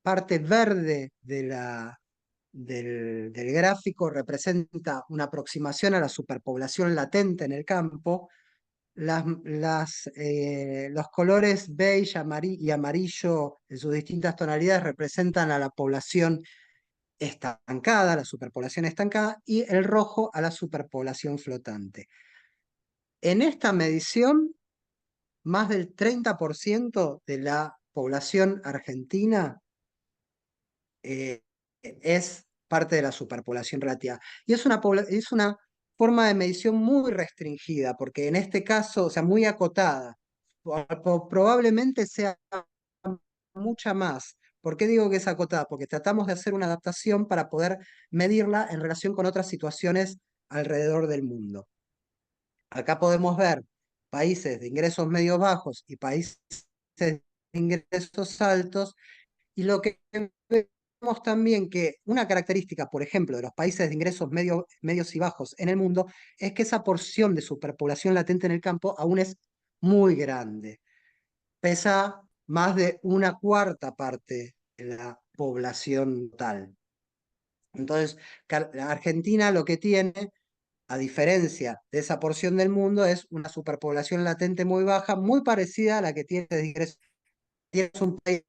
[SPEAKER 1] parte verde del gráfico representa una aproximación a la superpoblación latente en el campo. Los colores beige y amarillo en sus distintas tonalidades representan a la población estancada, la superpoblación estancada, y el rojo a la superpoblación flotante. En esta medición, más del 30% de la población argentina es parte de la superpoblación relativa. Y es es una forma de medición muy restringida, porque en este caso, o sea, muy acotada, probablemente sea mucha más. ¿Por qué digo que es acotada? Porque tratamos de hacer una adaptación para poder medirla en relación con otras situaciones alrededor del mundo. Acá podemos ver países de ingresos medios bajos y países de ingresos altos, y lo que vemos también que una característica, por ejemplo, de los países de ingresos medios y bajos en el mundo es que esa porción de superpoblación latente en el campo aún es muy grande. Pesa más de una cuarta parte de la población total. Entonces, la Argentina lo que tiene, a diferencia de esa porción del mundo, es una superpoblación latente muy baja, muy parecida a la que tiene de ingresos. Es un país,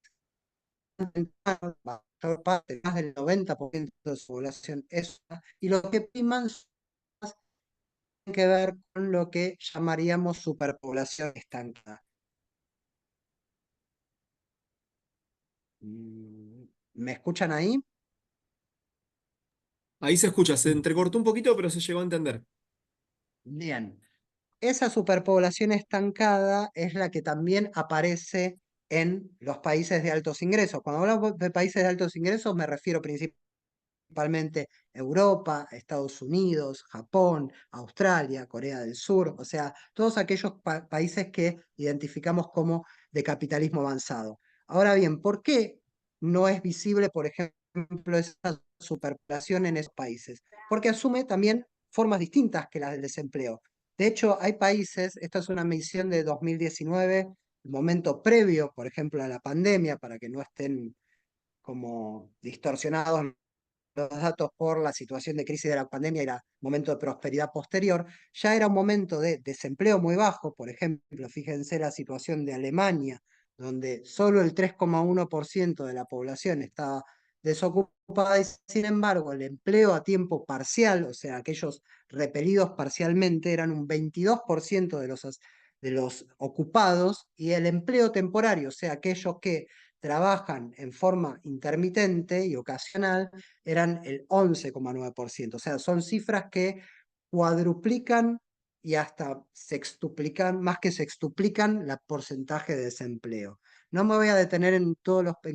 [SPEAKER 1] la mayor parte, más del 90% de su población es, y lo que priman tiene que ver con lo que llamaríamos superpoblación estancada. ¿Me escuchan ahí?
[SPEAKER 2] Ahí se escucha, se entrecortó un poquito, pero se llegó a entender.
[SPEAKER 1] Bien. Esa superpoblación estancada es la que también aparece en los países de altos ingresos. Cuando hablamos de países de altos ingresos me refiero principalmente a Europa, Estados Unidos, Japón, Australia, Corea del Sur, o sea, todos aquellos países que identificamos como de capitalismo avanzado. Ahora bien, ¿por qué no es visible, por ejemplo, esa superpoblación en esos países? Porque asume también formas distintas que las del desempleo. De hecho, hay países, esta es una medición de 2019, el momento previo, por ejemplo, a la pandemia, para que no estén como distorsionados los datos por la situación de crisis de la pandemia y el momento de prosperidad posterior, ya era un momento de desempleo muy bajo. Por ejemplo, fíjense la situación de Alemania, donde solo el 3,1% de la población estaba desocupada, y sin embargo el empleo a tiempo parcial, o sea, aquellos repelidos parcialmente, eran un 22% de los ocupados, y el empleo temporario, o sea, aquellos que trabajan en forma intermitente y ocasional, eran el 11,9%. O sea, son cifras que cuadruplican y hasta sextuplican, más que sextuplican, el porcentaje de desempleo. No me voy a detener en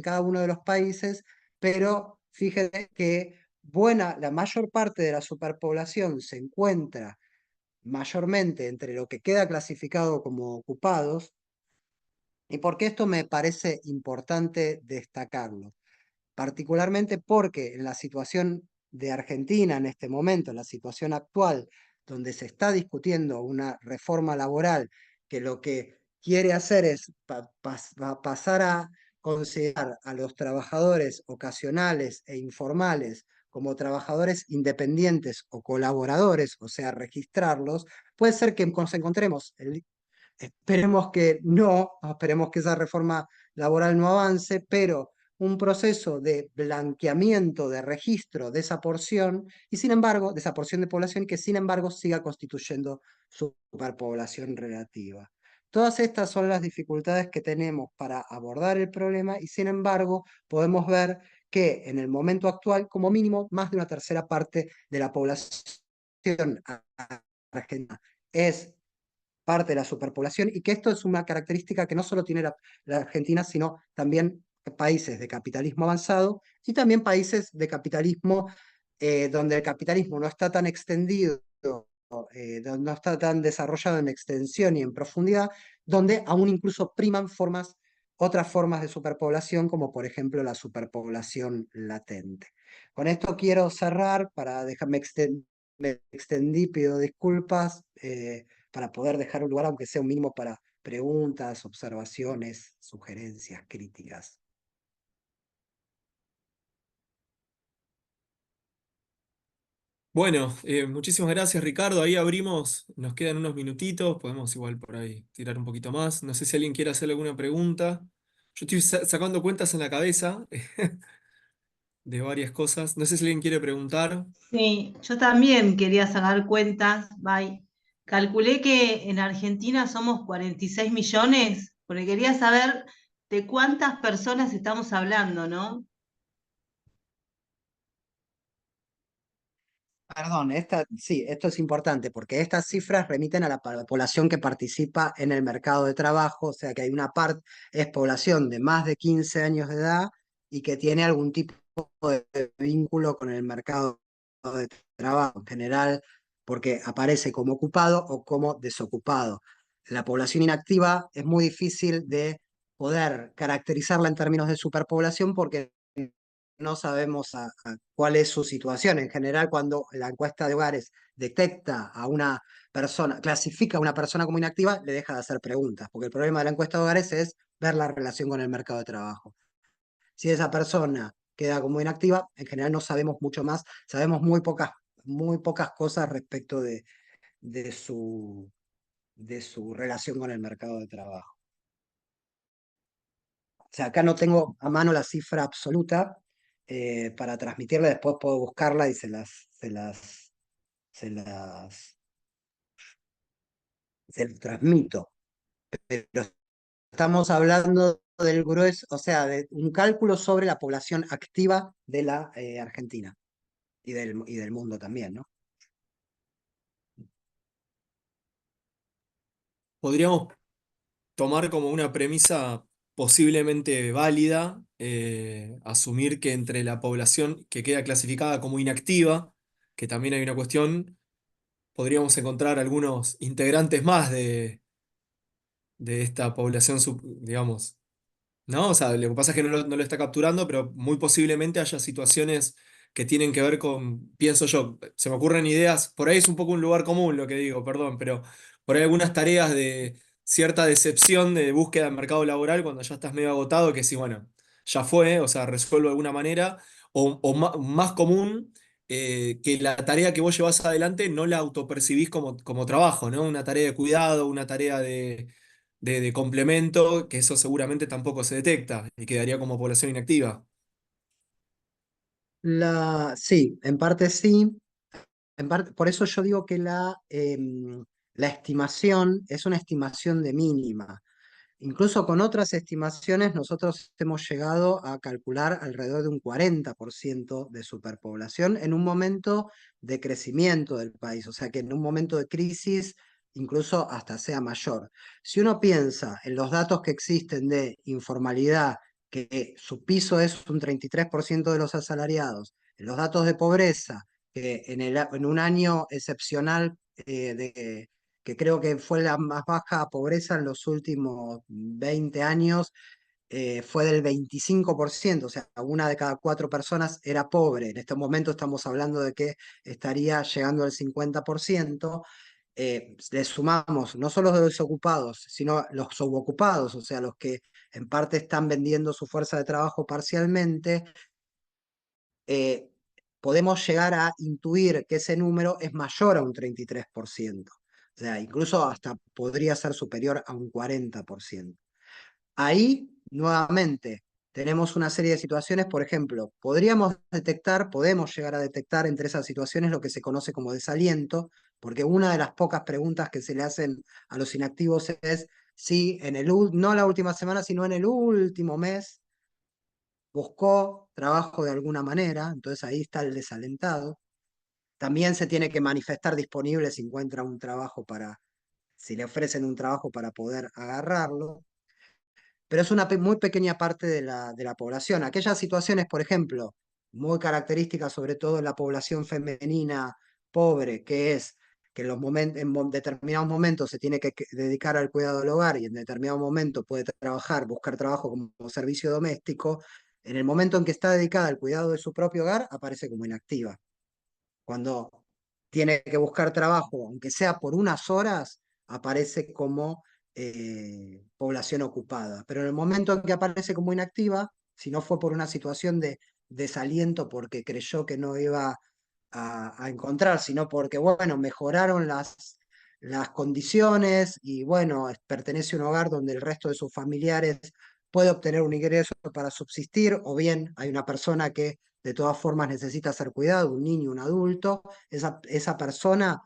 [SPEAKER 1] cada uno de los países, pero fíjense que la mayor parte de la superpoblación se encuentra mayormente entre lo que queda clasificado como ocupados. ¿Y por qué esto me parece importante destacarlo? Particularmente porque en la situación de Argentina en este momento, en la situación actual, donde se está discutiendo una reforma laboral que lo que quiere hacer es pasar a considerar a los trabajadores ocasionales e informales como trabajadores independientes o colaboradores, o sea, registrarlos, puede ser que nos encontremos esperemos que no, esperemos que esa reforma laboral no avance, pero un proceso de blanqueamiento, de registro de esa porción, y sin embargo, de esa porción de población, que sin embargo siga constituyendo superpoblación relativa. Todas estas son las dificultades que tenemos para abordar el problema, y sin embargo podemos ver que en el momento actual, como mínimo, más de una tercera parte de la población argentina es parte de la superpoblación y que esto es una característica que no solo tiene la Argentina, sino también países de capitalismo avanzado y también países de capitalismo donde el capitalismo no está tan extendido, no está tan desarrollado en extensión y en profundidad, donde aún incluso priman otras formas de superpoblación, como por ejemplo la superpoblación latente. Con esto quiero cerrar, para dejarme me extendí, pido disculpas, para poder dejar un lugar, aunque sea un mínimo, para preguntas, observaciones, sugerencias, críticas.
[SPEAKER 2] Bueno, muchísimas gracias, Ricardo. Ahí abrimos, nos quedan unos minutitos, podemos igual por ahí tirar un poquito más. No sé si alguien quiere hacerle alguna pregunta. Yo estoy sacando cuentas en la cabeza de varias cosas. No sé si alguien quiere preguntar.
[SPEAKER 8] Sí, yo también quería sacar cuentas. Bye. Calculé que en Argentina somos 46 millones, porque quería saber de cuántas personas estamos hablando, ¿no?
[SPEAKER 1] Perdón, sí, esto es importante porque estas cifras remiten a la población que participa en el mercado de trabajo, o sea que hay una parte, es población de más de 15 años de edad y que tiene algún tipo de vínculo con el mercado de trabajo en general, porque aparece como ocupado o como desocupado. La población inactiva es muy difícil de poder caracterizarla en términos de superpoblación porque no sabemos cuál es su situación. En general, cuando la encuesta de hogares detecta a una persona, clasifica a una persona como inactiva, le deja de hacer preguntas, porque el problema de la encuesta de hogares es ver la relación con el mercado de trabajo. Si esa persona queda como inactiva, en general no sabemos mucho más, sabemos muy pocas cosas respecto de de su relación con el mercado de trabajo. O sea, acá no tengo a mano la cifra absoluta para transmitirla, después puedo buscarla y se las, se las transmito. Pero estamos hablando del grueso, o sea, de un cálculo sobre la población activa de la Argentina y del mundo también, ¿no?
[SPEAKER 2] Podríamos tomar como una premisa posiblemente válida, asumir que entre la población que queda clasificada como inactiva, que también hay una cuestión, podríamos encontrar algunos integrantes más de esta población, digamos, ¿no? O sea, lo que pasa es que no lo está capturando, pero muy posiblemente haya situaciones que tienen que ver con, pienso yo, se me ocurren ideas, por ahí es un poco un lugar común lo que digo, perdón, pero por ahí algunas tareas de cierta decepción de búsqueda en mercado laboral cuando ya estás medio agotado, que sí, bueno, ya fue, o sea, resuelvo de alguna manera, o más común, que la tarea que vos llevas adelante no la autopercibís como trabajo, ¿no? Una tarea de cuidado, una tarea de complemento, que eso seguramente tampoco se detecta y quedaría como población inactiva.
[SPEAKER 1] Sí, en parte sí. Por eso yo digo que la estimación es una estimación de mínima. Incluso con otras estimaciones, nosotros hemos llegado a calcular alrededor de un 40% de superpoblación en un momento de crecimiento del país, o sea que en un momento de crisis incluso hasta sea mayor. Si uno piensa en los datos que existen de informalidad, que su piso es un 33% de los asalariados, en los datos de pobreza, que en un año excepcional que creo que fue la más baja pobreza en los últimos 20 años, fue del 25%, o sea, una de cada 4 personas era pobre. En este momento estamos hablando de que estaría llegando al 50%. Le sumamos no solo los desocupados, sino los subocupados, o sea, los que en parte están vendiendo su fuerza de trabajo parcialmente, eh, podemos llegar a intuir que ese número es mayor a un 33%. O sea, incluso hasta podría ser superior a un 40%. Ahí, nuevamente, tenemos una serie de situaciones, por ejemplo, podemos llegar a detectar entre esas situaciones lo que se conoce como desaliento, porque una de las pocas preguntas que se le hacen a los inactivos es si no la última semana, sino en el último mes buscó trabajo de alguna manera, entonces ahí está el desalentado. también se tiene que manifestar disponible si encuentra un trabajo si le ofrecen un trabajo para poder agarrarlo, pero es una muy pequeña parte de la población. Aquellas situaciones, por ejemplo, muy características sobre todo en la población femenina pobre, que es que en determinados momentos se tiene que dedicar al cuidado del hogar y en determinado momento puede buscar trabajo como servicio doméstico, en el momento en que está dedicada al cuidado de su propio hogar, aparece como inactiva. Cuando tiene que buscar trabajo, aunque sea por unas horas, aparece como población ocupada. Pero en el momento en que aparece como inactiva, si no fue por una situación de desaliento porque creyó que no iba a encontrar, sino porque, bueno, mejoraron las condiciones y, bueno, pertenece a un hogar donde el resto de sus familiares puede obtener un ingreso para subsistir, o bien hay una persona que de todas formas necesita ser cuidado, un niño, un adulto, esa persona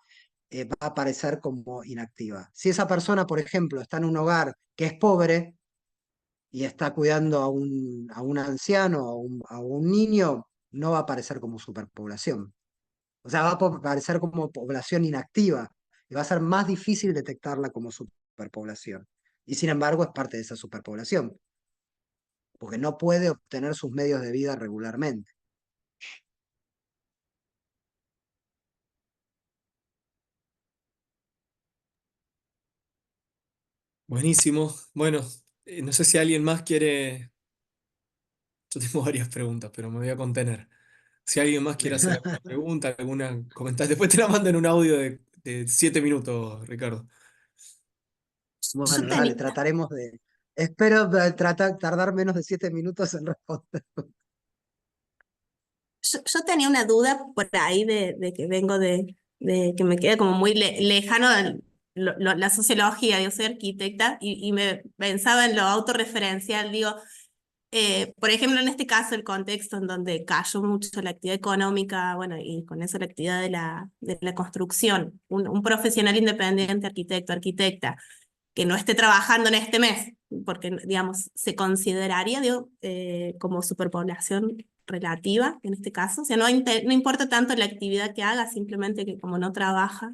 [SPEAKER 1] va a aparecer como inactiva. Si esa persona, por ejemplo, está en un hogar que es pobre y está cuidando a un anciano o a un niño, no va a aparecer como superpoblación. O sea, va a aparecer como población inactiva y va a ser más difícil detectarla como superpoblación. Y sin embargo es parte de esa superpoblación, porque no puede obtener sus medios de vida regularmente.
[SPEAKER 2] Buenísimo. Bueno, no sé si alguien más quiere. Yo tengo varias preguntas, pero me voy a contener. Si alguien más quiere hacer alguna pregunta, alguna comentario, después te la mando en un audio de 7 minutos, Ricardo.
[SPEAKER 7] Yo
[SPEAKER 1] Bueno, dale,
[SPEAKER 7] tenía,
[SPEAKER 1] trataremos de... Espero tardar menos de 7 minutos en responder.
[SPEAKER 7] yo tenía una duda por ahí de que vengo de que me queda como muy lejano la sociología. Yo soy arquitecta y me pensaba en lo autorreferencial. Digo, por ejemplo, en este caso, el contexto en donde cayó mucho la actividad económica, bueno, y con eso la actividad de la construcción. Un profesional independiente, arquitecto, arquitecta, que no esté trabajando en este mes, porque, digamos, se consideraría, digo, como superpoblación relativa en este caso. O sea, no importa tanto la actividad que haga, simplemente que como no trabaja,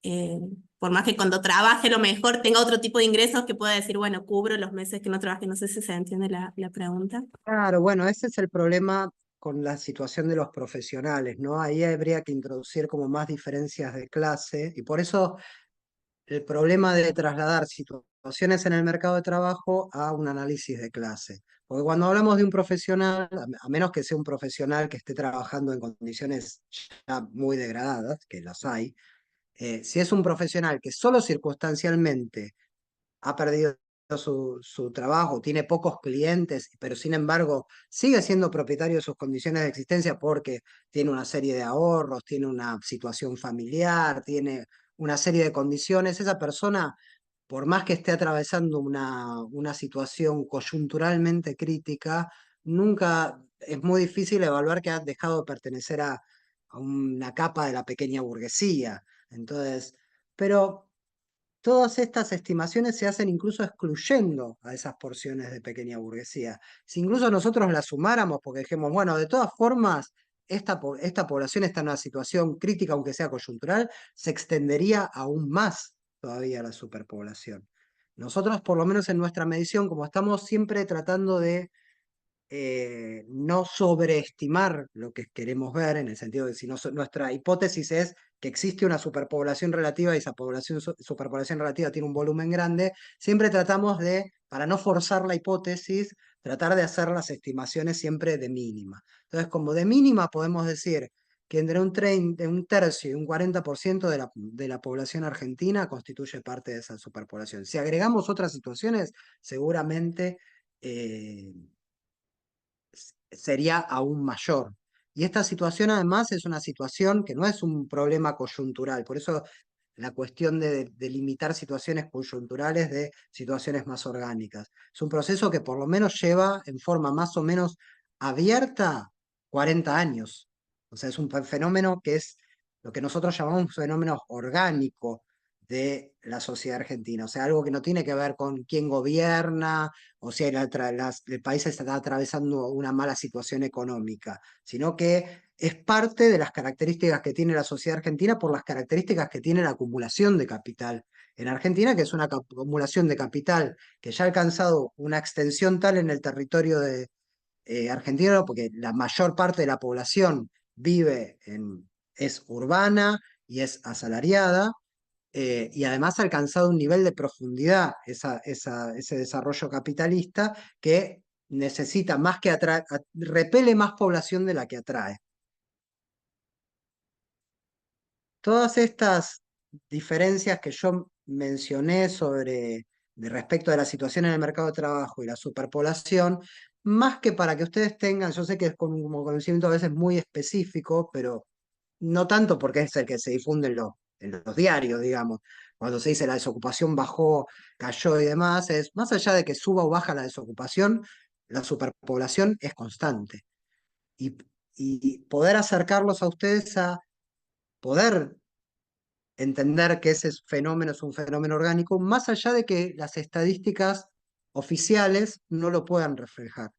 [SPEAKER 7] eh, por más que cuando trabaje a lo mejor tenga otro tipo de ingresos que pueda decir, bueno, cubro los meses que no trabaje. No sé si se entiende la pregunta.
[SPEAKER 1] Claro, bueno, ese es el problema con la situación de los profesionales, ¿no? Ahí habría que introducir como más diferencias de clase y por eso el problema de trasladar situaciones en el mercado de trabajo a un análisis de clase. Porque cuando hablamos de un profesional, a menos que sea un profesional que esté trabajando en condiciones ya muy degradadas, que las hay, si es un profesional que solo circunstancialmente ha perdido su trabajo, tiene pocos clientes, pero sin embargo sigue siendo propietario de sus condiciones de existencia porque tiene una serie de ahorros, tiene una situación familiar, tiene una serie de condiciones, esa persona, por más que esté atravesando una situación coyunturalmente crítica, nunca es muy difícil evaluar que ha dejado de pertenecer a una capa de la pequeña burguesía. Entonces, pero todas estas estimaciones se hacen incluso excluyendo a esas porciones de pequeña burguesía. Si incluso nosotros las sumáramos, porque dijimos, bueno, de todas formas, esta población está en una situación crítica, aunque sea coyuntural, se extendería aún más todavía la superpoblación. Nosotros, por lo menos en nuestra medición, como estamos siempre tratando de no sobreestimar lo que queremos ver, en el sentido de si nuestra hipótesis es que existe una superpoblación relativa y esa superpoblación relativa tiene un volumen grande, siempre tratamos de, para no forzar la hipótesis, tratar de hacer las estimaciones siempre de mínima. Entonces, como de mínima podemos decir que entre un tercio y un 40% de la población argentina constituye parte de esa superpoblación. Si agregamos otras situaciones, seguramente sería aún mayor. Y esta situación además es una situación que no es un problema coyuntural, por eso la cuestión de limitar situaciones coyunturales de situaciones más orgánicas. Es un proceso que por lo menos lleva en forma más o menos abierta 40 años. O sea, es un fenómeno que es lo que nosotros llamamos un fenómeno orgánico de la sociedad argentina. O sea, algo que no tiene que ver con quién gobierna, o si el país está atravesando una mala situación económica, sino que es parte de las características que tiene la sociedad argentina por las características que tiene la acumulación de capital en Argentina, que es una acumulación de capital que ya ha alcanzado una extensión tal en el territorio argentino, porque la mayor parte de la población es urbana y es asalariada, y además ha alcanzado un nivel de profundidad ese desarrollo capitalista que necesita más que repele más población de la que atrae. Todas estas diferencias que yo mencioné respecto de la situación en el mercado de trabajo y la superpoblación, más que para que ustedes tengan, yo sé que es como conocimiento a veces muy específico, pero no tanto porque es el que se difunde en los diarios, digamos. Cuando se dice la desocupación bajó, cayó y demás, es más allá de que suba o baja la desocupación, la superpoblación es constante. Y, y poder acercarlos a ustedes a poder entender que ese fenómeno es un fenómeno orgánico, más allá de que las estadísticas oficiales no lo puedan reflejar.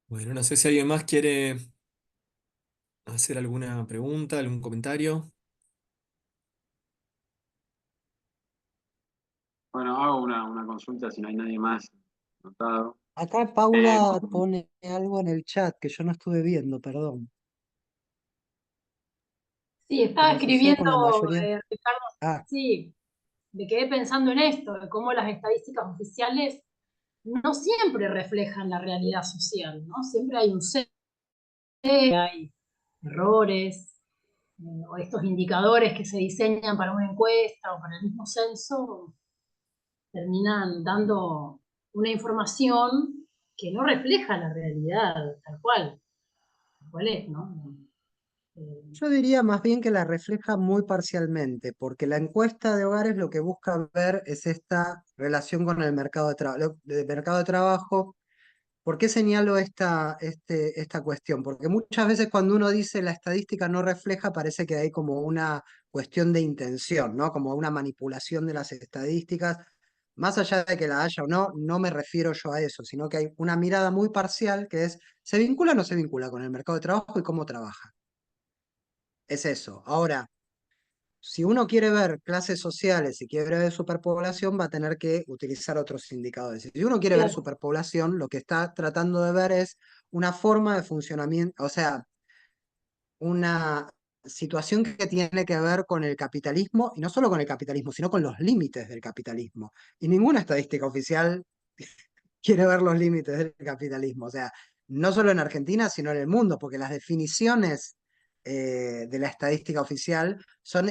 [SPEAKER 2] Bueno, no sé si alguien más quiere hacer alguna pregunta, algún comentario.
[SPEAKER 5] Bueno, hago una consulta si no hay nadie más anotado.
[SPEAKER 1] Acá
[SPEAKER 5] Eh,
[SPEAKER 1] Paula pone algo en el chat que yo no estuve viendo, perdón.
[SPEAKER 6] Sí, estaba
[SPEAKER 1] ¿Cómo sucede
[SPEAKER 6] escribiendo,
[SPEAKER 1] con la mayoría?
[SPEAKER 6] Ricardo,
[SPEAKER 1] Ah,
[SPEAKER 6] sí, me quedé pensando en esto, de cómo las estadísticas oficiales no siempre reflejan la realidad social, ¿no? Siempre hay un sesgo, hay errores, o estos indicadores que se diseñan para una encuesta o para el mismo censo, terminan dando una información que no refleja la realidad tal cual es, ¿no? Eh,
[SPEAKER 1] yo diría más bien que la refleja muy parcialmente, porque la encuesta de hogares lo que busca ver es esta relación con el mercado de trabajo. ¿Por qué señalo esta cuestión? Porque muchas veces cuando uno dice la estadística no refleja, parece que hay como una cuestión de intención, ¿no? Como una manipulación de las estadísticas. Más allá de que la haya o no, no me refiero yo a eso, sino que hay una mirada muy parcial que es, ¿se vincula o no se vincula con el mercado de trabajo y cómo trabaja? Es eso. Ahora, si uno quiere ver clases sociales y quiere ver superpoblación, va a tener que utilizar otros indicadores. Si uno quiere ver
[SPEAKER 6] claro.
[SPEAKER 1] superpoblación, lo que está tratando de ver es una forma de funcionamiento, o sea, una situación que tiene que ver con el capitalismo, y no solo con el capitalismo, sino con los límites del capitalismo. Y ninguna estadística oficial quiere ver los límites del capitalismo. O sea, no solo en Argentina, sino en el mundo, porque las definiciones de la estadística oficial son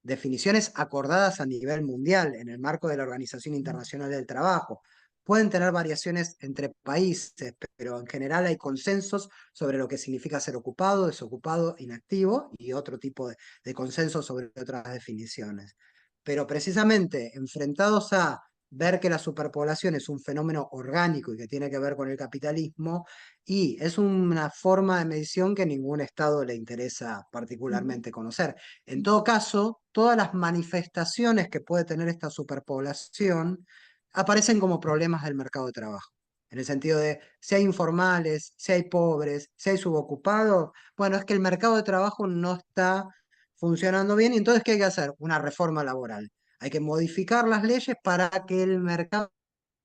[SPEAKER 1] definiciones acordadas a nivel mundial en el marco de la Organización Internacional del Trabajo. Pueden tener variaciones entre países, pero en general hay consensos sobre lo que significa ser ocupado, desocupado, inactivo y otro tipo de consensos sobre otras definiciones. Pero precisamente enfrentados a ver que la superpoblación es un fenómeno orgánico y que tiene que ver con el capitalismo, y es una forma de medición que ningún Estado le interesa particularmente conocer. En todo caso, todas las manifestaciones que puede tener esta superpoblación aparecen como problemas del mercado de trabajo. En el sentido de si hay informales, si hay pobres, si hay subocupados, bueno, es que el mercado de trabajo no está funcionando bien y entonces ¿qué hay que hacer? Una reforma laboral. Hay que modificar las leyes para que el mercado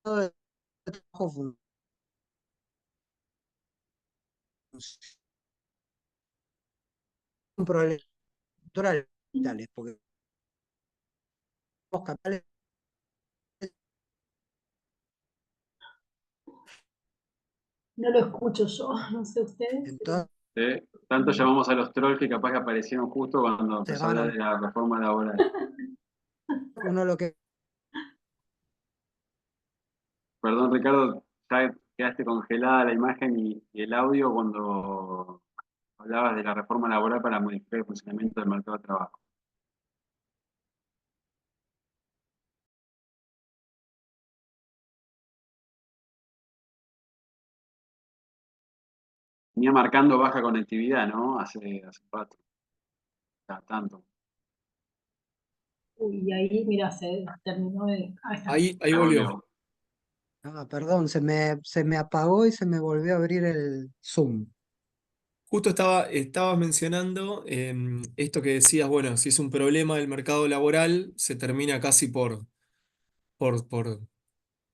[SPEAKER 1] de trabajo funcione. Un problema estructural, porque los capitales,
[SPEAKER 6] No lo escucho yo, no sé ustedes, pero
[SPEAKER 1] entonces
[SPEAKER 5] tanto llamamos a los trolls que capaz que aparecieron justo cuando empezó a
[SPEAKER 1] van
[SPEAKER 5] hablar
[SPEAKER 1] a,
[SPEAKER 5] de la reforma laboral.
[SPEAKER 1] uno lo que
[SPEAKER 5] Perdón, Ricardo, ya quedaste congelada la imagen y el audio cuando hablabas de la reforma laboral para modificar el funcionamiento del mercado de trabajo. Venía marcando baja conectividad, ¿no? Hace rato, tanto.
[SPEAKER 6] Uy, y ahí, mira, se terminó de. Ahí está.
[SPEAKER 2] Ahí
[SPEAKER 5] Ya
[SPEAKER 2] volvió.
[SPEAKER 5] volvió.
[SPEAKER 1] Ah, perdón, se me apagó y se me volvió a abrir el Zoom.
[SPEAKER 2] Justo estabas mencionando esto que decías, bueno, si es un problema del mercado laboral, se termina casi por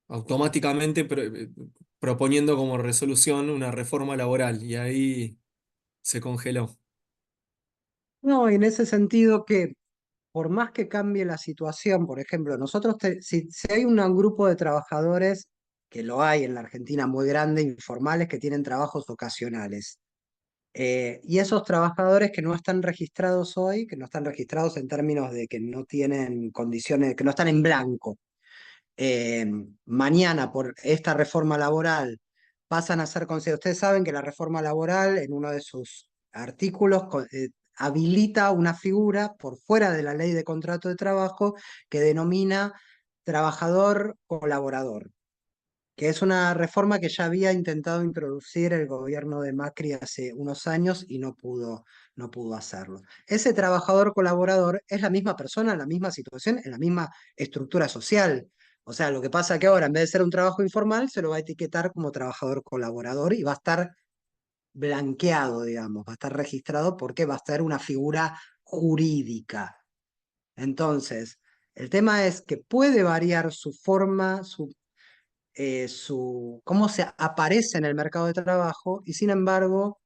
[SPEAKER 2] automáticamente proponiendo como resolución una reforma laboral, y ahí se congeló.
[SPEAKER 1] No, y en ese sentido que por más que cambie la situación, por ejemplo, si hay un grupo de trabajadores, que lo hay en la Argentina muy grande, informales, que tienen trabajos ocasionales, y esos trabajadores que no están registrados hoy, que no están registrados en términos de que no tienen condiciones, que no están en blanco, eh, mañana por esta reforma laboral pasan a ser considerados. Ustedes saben que la reforma laboral en uno de sus artículos habilita una figura por fuera de la ley de contrato de trabajo que denomina trabajador colaborador, que es una reforma que ya había intentado introducir el gobierno de Macri hace unos años y no pudo hacerlo. Ese trabajador colaborador es la misma persona, en la misma situación, en la misma estructura social. O sea, lo que pasa es que ahora, en vez de ser un trabajo informal, se lo va a etiquetar como trabajador colaborador y va a estar blanqueado, digamos, va a estar registrado porque va a estar una figura jurídica. Entonces, el tema es que puede variar su forma, cómo se aparece en el mercado de trabajo y sin embargo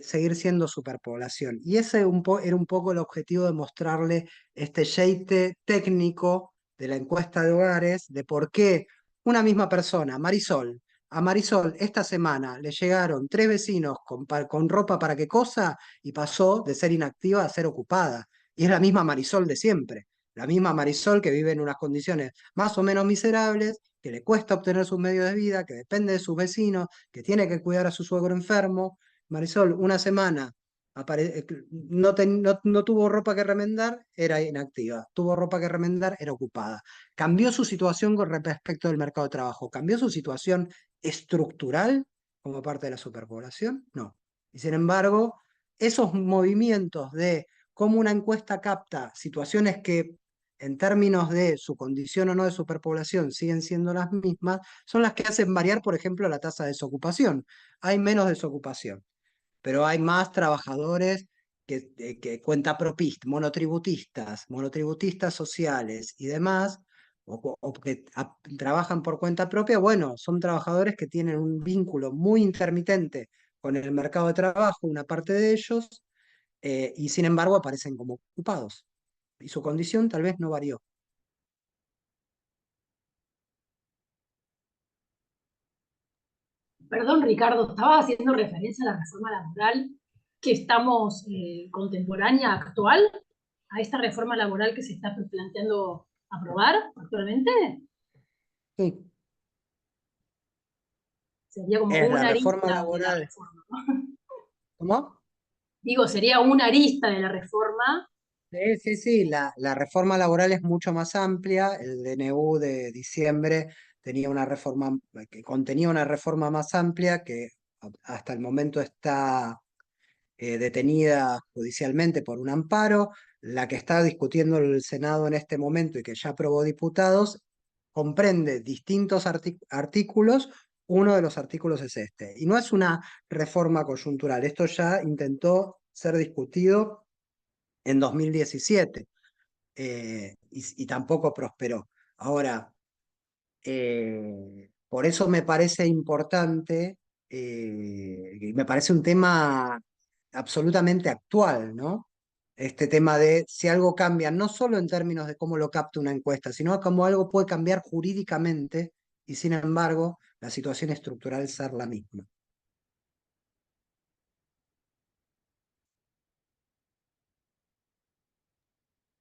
[SPEAKER 1] seguir siendo superpoblación. Y ese era un poco el objetivo de mostrarle este yeite técnico de la encuesta de hogares, de por qué una misma persona, Marisol, a Marisol esta semana le llegaron 3 vecinos con ropa para qué cosa y pasó de ser inactiva a ser ocupada. Y es la misma Marisol de siempre, la misma Marisol que vive en unas condiciones más o menos miserables, que le cuesta obtener sus medios de vida, que depende de sus vecinos, que tiene que cuidar a su suegro enfermo. Marisol, una semana no tuvo ropa que remendar, era inactiva. Tuvo ropa que remendar, era ocupada. ¿Cambió su situación con respecto del mercado de trabajo? ¿Cambió su situación estructural como parte de la superpoblación? No. Y sin embargo, esos movimientos de cómo una encuesta capta situaciones que en términos de su condición o no de superpoblación siguen siendo las mismas, son las que hacen variar, por ejemplo, la tasa de desocupación. Hay menos desocupación, pero hay más trabajadores que cuentapropistas, monotributistas sociales y demás, o que trabajan por cuenta propia. Bueno, son trabajadores que tienen un vínculo muy intermitente con el mercado de trabajo, una parte de ellos, y sin embargo aparecen como ocupados. Y su condición tal vez no varió.
[SPEAKER 6] Perdón, Ricardo, estabas haciendo referencia a la reforma laboral que estamos contemporánea, actual, a esta reforma laboral que se está planteando aprobar actualmente.
[SPEAKER 1] Sí,
[SPEAKER 6] Sería como
[SPEAKER 1] es la
[SPEAKER 6] una
[SPEAKER 1] reforma
[SPEAKER 6] arista de la
[SPEAKER 1] laboral.
[SPEAKER 6] reforma.
[SPEAKER 1] ¿Cómo?
[SPEAKER 6] Digo, sería una arista de la reforma.
[SPEAKER 1] Sí, sí, sí, la reforma laboral es mucho más amplia. El DNU de diciembre tenía una reforma que contenía una reforma más amplia que hasta el momento está detenida judicialmente por un amparo. La que está discutiendo el Senado en este momento y que ya aprobó diputados comprende distintos artículos. Uno de los artículos es este. Y no es una reforma coyuntural. Esto ya intentó ser discutido en 2017 y tampoco prosperó. Ahora, por eso me parece importante y me parece un tema absolutamente actual, ¿no? Este tema de si algo cambia, no solo en términos de cómo lo capta una encuesta, sino cómo algo puede cambiar jurídicamente y sin embargo la situación estructural ser la misma.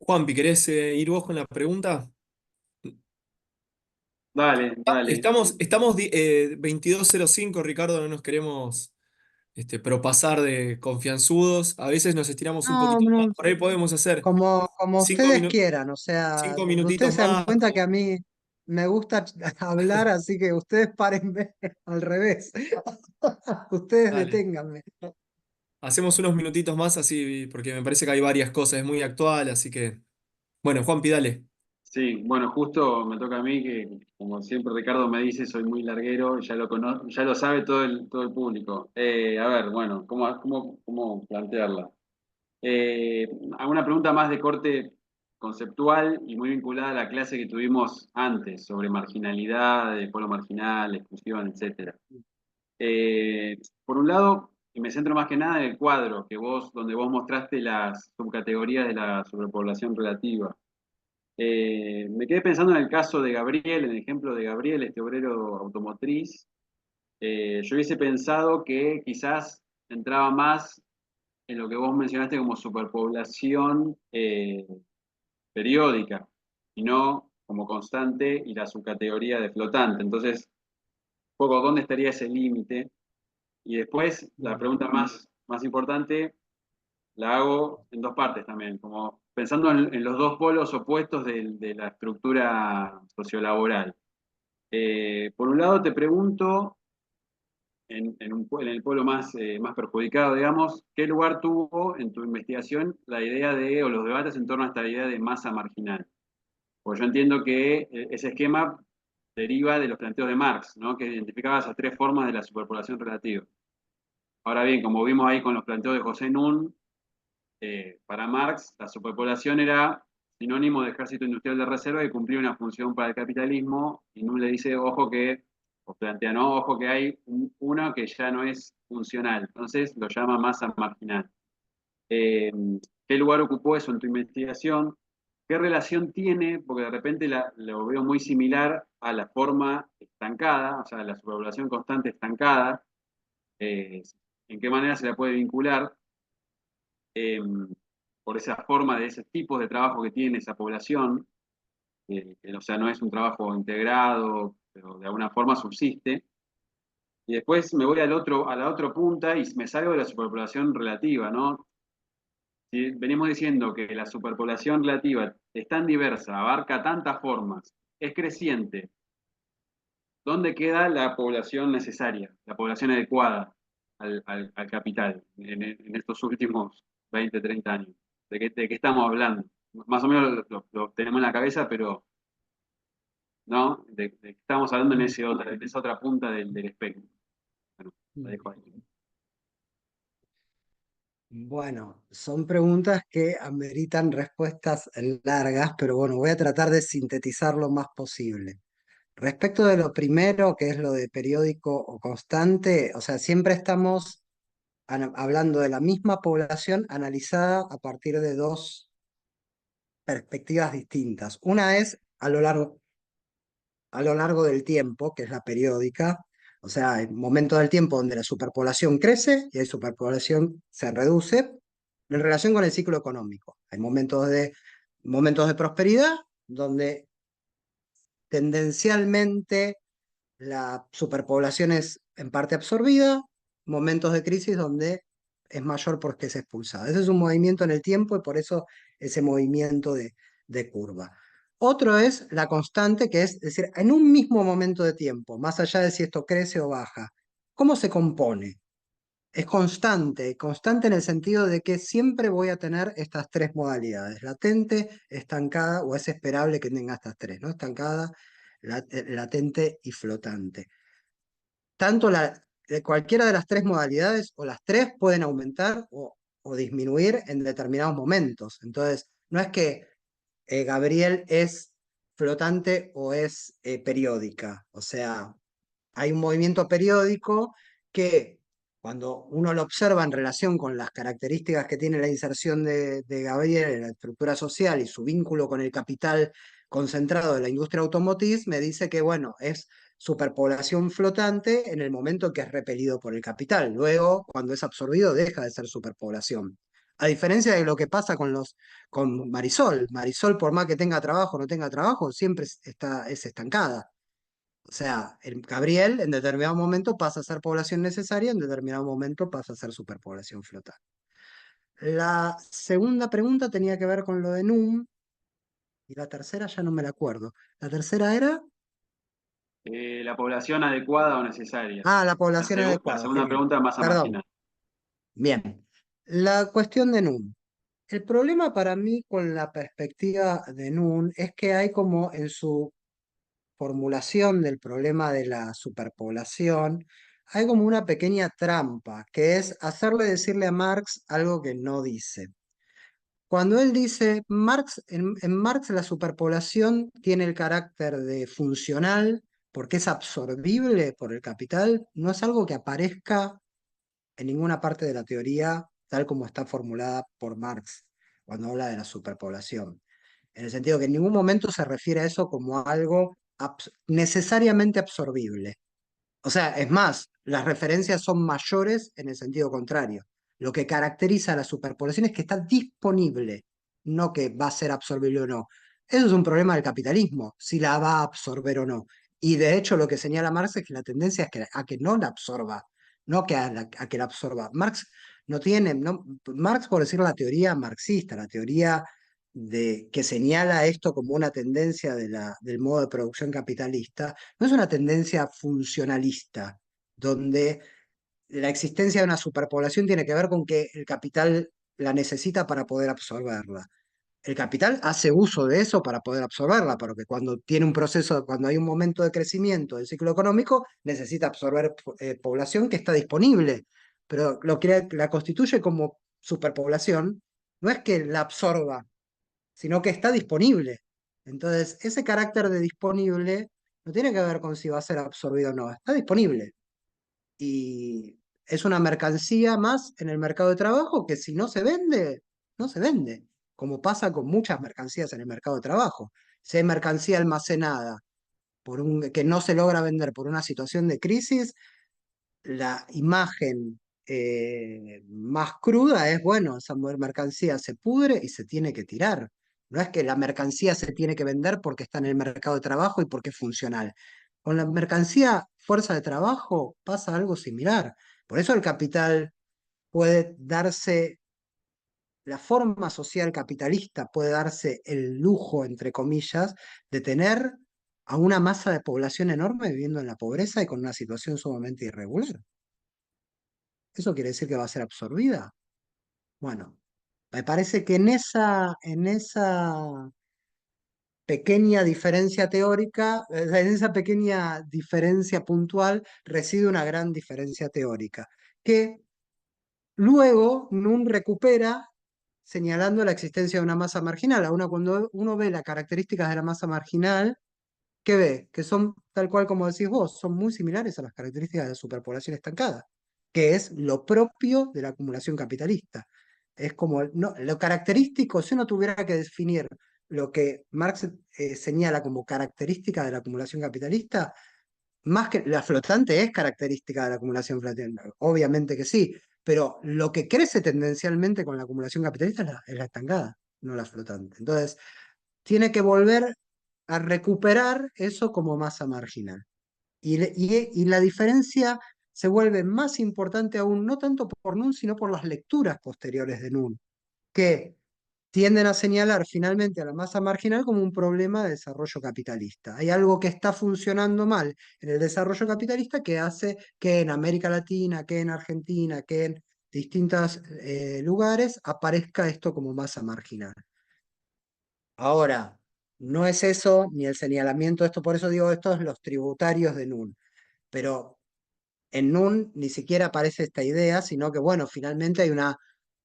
[SPEAKER 2] Juanpi, ¿querés ir vos con la pregunta?
[SPEAKER 5] Dale, dale.
[SPEAKER 2] Estamos 22:05, Ricardo, no nos queremos propasar de confianzudos. A veces nos estiramos un
[SPEAKER 1] No,
[SPEAKER 2] poquito más.
[SPEAKER 1] no,
[SPEAKER 2] Por ahí podemos hacer
[SPEAKER 1] como
[SPEAKER 2] cinco
[SPEAKER 1] ustedes
[SPEAKER 2] minu-
[SPEAKER 1] quieran, o sea,
[SPEAKER 2] 5 minutitos
[SPEAKER 1] ustedes se dan
[SPEAKER 2] más.
[SPEAKER 1] cuenta que a mí me gusta hablar, así que ustedes párenme al revés. Ustedes
[SPEAKER 2] Dale.
[SPEAKER 1] deténganme.
[SPEAKER 2] Hacemos unos minutitos más así, porque me parece que hay varias cosas, es muy actual, así que Bueno, Juanpi, dale.
[SPEAKER 5] Sí, bueno, justo me toca a mí, que como siempre Ricardo me dice, soy muy larguero, ya lo conozco, ya lo sabe todo el público. A ver, bueno, ¿cómo plantearla? Alguna pregunta más de corte conceptual y muy vinculada a la clase que tuvimos antes sobre marginalidad, de pueblo marginal, exclusión, etcétera. Por un lado, y me centro más que nada en el cuadro donde vos mostraste las subcategorías de la sobrepoblación relativa. Me quedé pensando en el caso de Gabriel, en el ejemplo de Gabriel, este obrero automotriz. Yo hubiese pensado que quizás entraba más en lo que vos mencionaste como superpoblación periódica, y no como constante y la subcategoría de flotante. Entonces, un poco, ¿dónde estaría ese límite? Y después, la pregunta más importante la hago en dos partes también, como pensando en los dos polos opuestos de la estructura sociolaboral. Por un lado, te pregunto, en el polo más perjudicado, digamos, ¿qué lugar tuvo en tu investigación la idea o los debates en torno a esta idea de masa marginal? Pues yo entiendo que ese esquema deriva de los planteos de Marx, ¿no? Que identificaba esas tres formas de la superpoblación relativa. Ahora bien, como vimos ahí con los planteos de José Nun, para Marx, la superpoblación era sinónimo de ejército industrial de reserva y cumplía una función para el capitalismo, y Nun le dice, ojo que, o plantea, no, ojo que hay uno que ya no es funcional, entonces lo llama masa marginal. Eh, ¿Qué lugar ocupó eso en tu investigación? ¿Qué relación tiene? Porque de repente lo veo muy similar a la forma estancada, o sea, la superpoblación constante estancada. ¿En qué manera se la puede vincular? eh, por esa forma de ese tipo de trabajo que tiene esa población, o sea, no es un trabajo integrado, pero de alguna forma subsiste. Y después me voy a la otra punta y me salgo de la superpoblación relativa, ¿no? Si venimos diciendo que la superpoblación relativa es tan diversa, abarca tantas formas, es creciente, ¿dónde queda la población necesaria, la población adecuada al capital en estos últimos 20, 30 años? De qué estamos hablando? Más o menos lo tenemos en la cabeza, pero ¿no? De qué estamos hablando en en esa otra punta del espectro. Bueno, la dejo ahí.
[SPEAKER 1] Bueno, son preguntas que ameritan respuestas largas, pero bueno, voy a tratar de sintetizar lo más posible. Respecto de lo primero, que es lo de periódico o constante, o sea, siempre estamos hablando de la misma población analizada a partir de dos perspectivas distintas. Una es a lo largo del tiempo, que es la periódica, o sea, hay momentos del tiempo donde la superpoblación crece y hay superpoblación se reduce en relación con el ciclo económico. Hay momentos de prosperidad donde tendencialmente la superpoblación es en parte absorbida, momentos de crisis donde es mayor porque es expulsada. Ese es un movimiento en el tiempo y por eso ese movimiento de curva. Otro es la constante, que es decir, en un mismo momento de tiempo, más allá de si esto crece o baja, ¿cómo se compone? Es constante, constante en el sentido de que siempre voy a tener estas tres modalidades, latente, estancada, o es esperable que tenga estas tres, ¿no? Estancada, latente y flotante. Tanto cualquiera de las tres modalidades o las tres pueden aumentar o disminuir en determinados momentos. Entonces, no es que Gabriel es flotante o es periódica. O sea, hay un movimiento periódico que cuando uno lo observa en relación con las características que tiene la inserción de Gabriel en la estructura social y su vínculo con el capital concentrado de la industria automotriz, me dice que, bueno, es superpoblación flotante en el momento que es repelido por el capital. Luego, cuando es absorbido, deja de ser superpoblación. A diferencia de lo que pasa con Marisol. Marisol, por más que tenga trabajo o no tenga trabajo, siempre es estancada. O sea, Gabriel en determinado momento pasa a ser población necesaria, en determinado momento pasa a ser superpoblación flotante. La segunda pregunta tenía que ver con lo de NUM, y la tercera ya no me la acuerdo. La tercera era,
[SPEAKER 5] La población adecuada o necesaria.
[SPEAKER 1] la población
[SPEAKER 5] La
[SPEAKER 1] adecuada,
[SPEAKER 5] segunda
[SPEAKER 1] genial.
[SPEAKER 5] pregunta, masa
[SPEAKER 1] Perdón,
[SPEAKER 5] marginal.
[SPEAKER 1] bien. La cuestión de NUM. El problema para mí con la perspectiva de Nun es que hay como en su formulación del problema de la superpoblación, hay como una pequeña trampa, que es hacerle decirle a Marx algo que no dice. Cuando él dice, en Marx la superpoblación tiene el carácter de funcional porque es absorbible por el capital, no es algo que aparezca en ninguna parte de la teoría tal como está formulada por Marx cuando habla de la superpoblación. En el sentido que en ningún momento se refiere a eso como algo necesariamente absorbible. O sea, es más, las referencias son mayores en el sentido contrario. Lo que caracteriza a la superpoblación es que está disponible, no que va a ser absorbible o no. Eso es un problema del capitalismo, si la va a absorber o no. Y de hecho lo que señala Marx es que la tendencia es a que no la absorba, no que a que la absorba. Marx no tiene, no, Marx por decir la teoría marxista, la teoría que señala esto como una tendencia del modo de producción capitalista, no es una tendencia funcionalista, donde la existencia de una superpoblación tiene que ver con que el capital la necesita para poder absorberla. El capital hace uso de eso para poder absorberla, porque cuando tiene un proceso, cuando hay un momento de crecimiento del ciclo económico, necesita absorber población que está disponible. Pero lo que la constituye como superpoblación no es que la absorba, sino que está disponible. Entonces, ese carácter de disponible no tiene que ver con si va a ser absorbido o no, está disponible. Y es una mercancía más en el mercado de trabajo que si no se vende, no se vende, como pasa con muchas mercancías en el mercado de trabajo. Si hay mercancía almacenada que no se logra vender por una situación de crisis, la imagen más cruda es, bueno, esa mercancía se pudre y se tiene que tirar. No es que la mercancía se tiene que vender porque está en el mercado de trabajo y porque es funcional. Con la mercancía fuerza de trabajo pasa algo similar. Por eso el capital puede darse, la forma social capitalista puede darse el lujo, entre comillas, de tener a una masa de población enorme viviendo en la pobreza y con una situación sumamente irregular. ¿Eso quiere decir que va a ser absorbida? Bueno, me parece que en esa pequeña diferencia teórica, en esa pequeña diferencia puntual, reside una gran diferencia teórica, que luego Nun recupera señalando la existencia de una masa marginal. Aún cuando uno ve las características de la masa marginal, ¿qué ve? Que son, tal cual como decís vos, son muy similares a las características de la superpoblación estancada, que es lo propio de la acumulación capitalista. Es como, no, lo característico, si uno tuviera que definir lo que Marx señala como característica de la acumulación capitalista, más que la flotante es característica de la acumulación flotante, obviamente que sí, pero lo que crece tendencialmente con la acumulación capitalista es la estancada, no la flotante. Entonces, tiene que volver a recuperar eso como masa marginal. Y la diferencia se vuelve más importante aún, no tanto por Nun, sino por las lecturas posteriores de Nun, que tienden a señalar finalmente a la masa marginal como un problema de desarrollo capitalista. Hay algo que está funcionando mal en el desarrollo capitalista que hace que en América Latina, que en Argentina, que en distintos lugares aparezca esto como masa marginal. Ahora, no es eso ni el señalamiento de esto, por eso digo estos los tributarios de Nun, pero en Nun ni siquiera aparece esta idea, sino que, bueno, finalmente hay una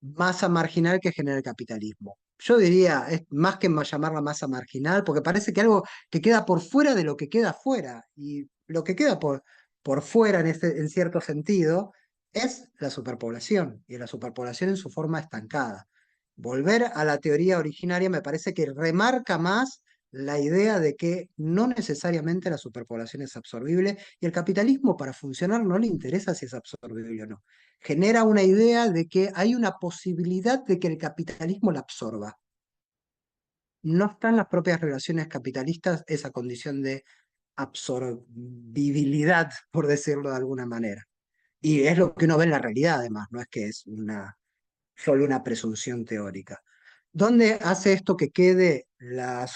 [SPEAKER 1] masa marginal que genera el capitalismo. Yo diría, es más que llamarla masa marginal, porque parece que algo que queda por fuera de lo que queda fuera, y lo que queda por fuera en cierto sentido es la superpoblación, y la superpoblación en su forma estancada. Volver a la teoría originaria me parece que remarca más la idea de que no necesariamente la superpoblación es absorbible y el capitalismo para funcionar no le interesa si es absorbible o no. Genera una idea de que hay una posibilidad de que el capitalismo la absorba. No está en las propias relaciones capitalistas esa condición de absorbibilidad, por decirlo de alguna manera. Y es lo que uno ve en la realidad, además, no es que es solo una presunción teórica. ¿Dónde hace esto que quede la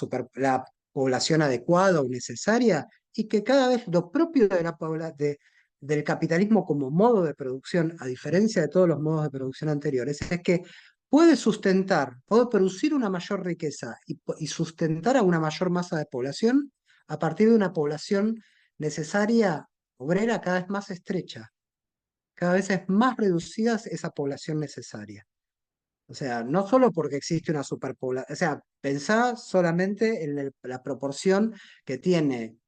[SPEAKER 1] población adecuada o necesaria? Y que cada vez lo propio del capitalismo como modo de producción, a diferencia de todos los modos de producción anteriores, es que puede sustentar, puede producir una mayor riqueza y sustentar a una mayor masa de población a partir de una población necesaria, obrera, cada vez más estrecha. Cada vez es más reducida esa población necesaria. O sea, no solo porque existe una superpoblación, o sea, pensá solamente en la proporción que tiene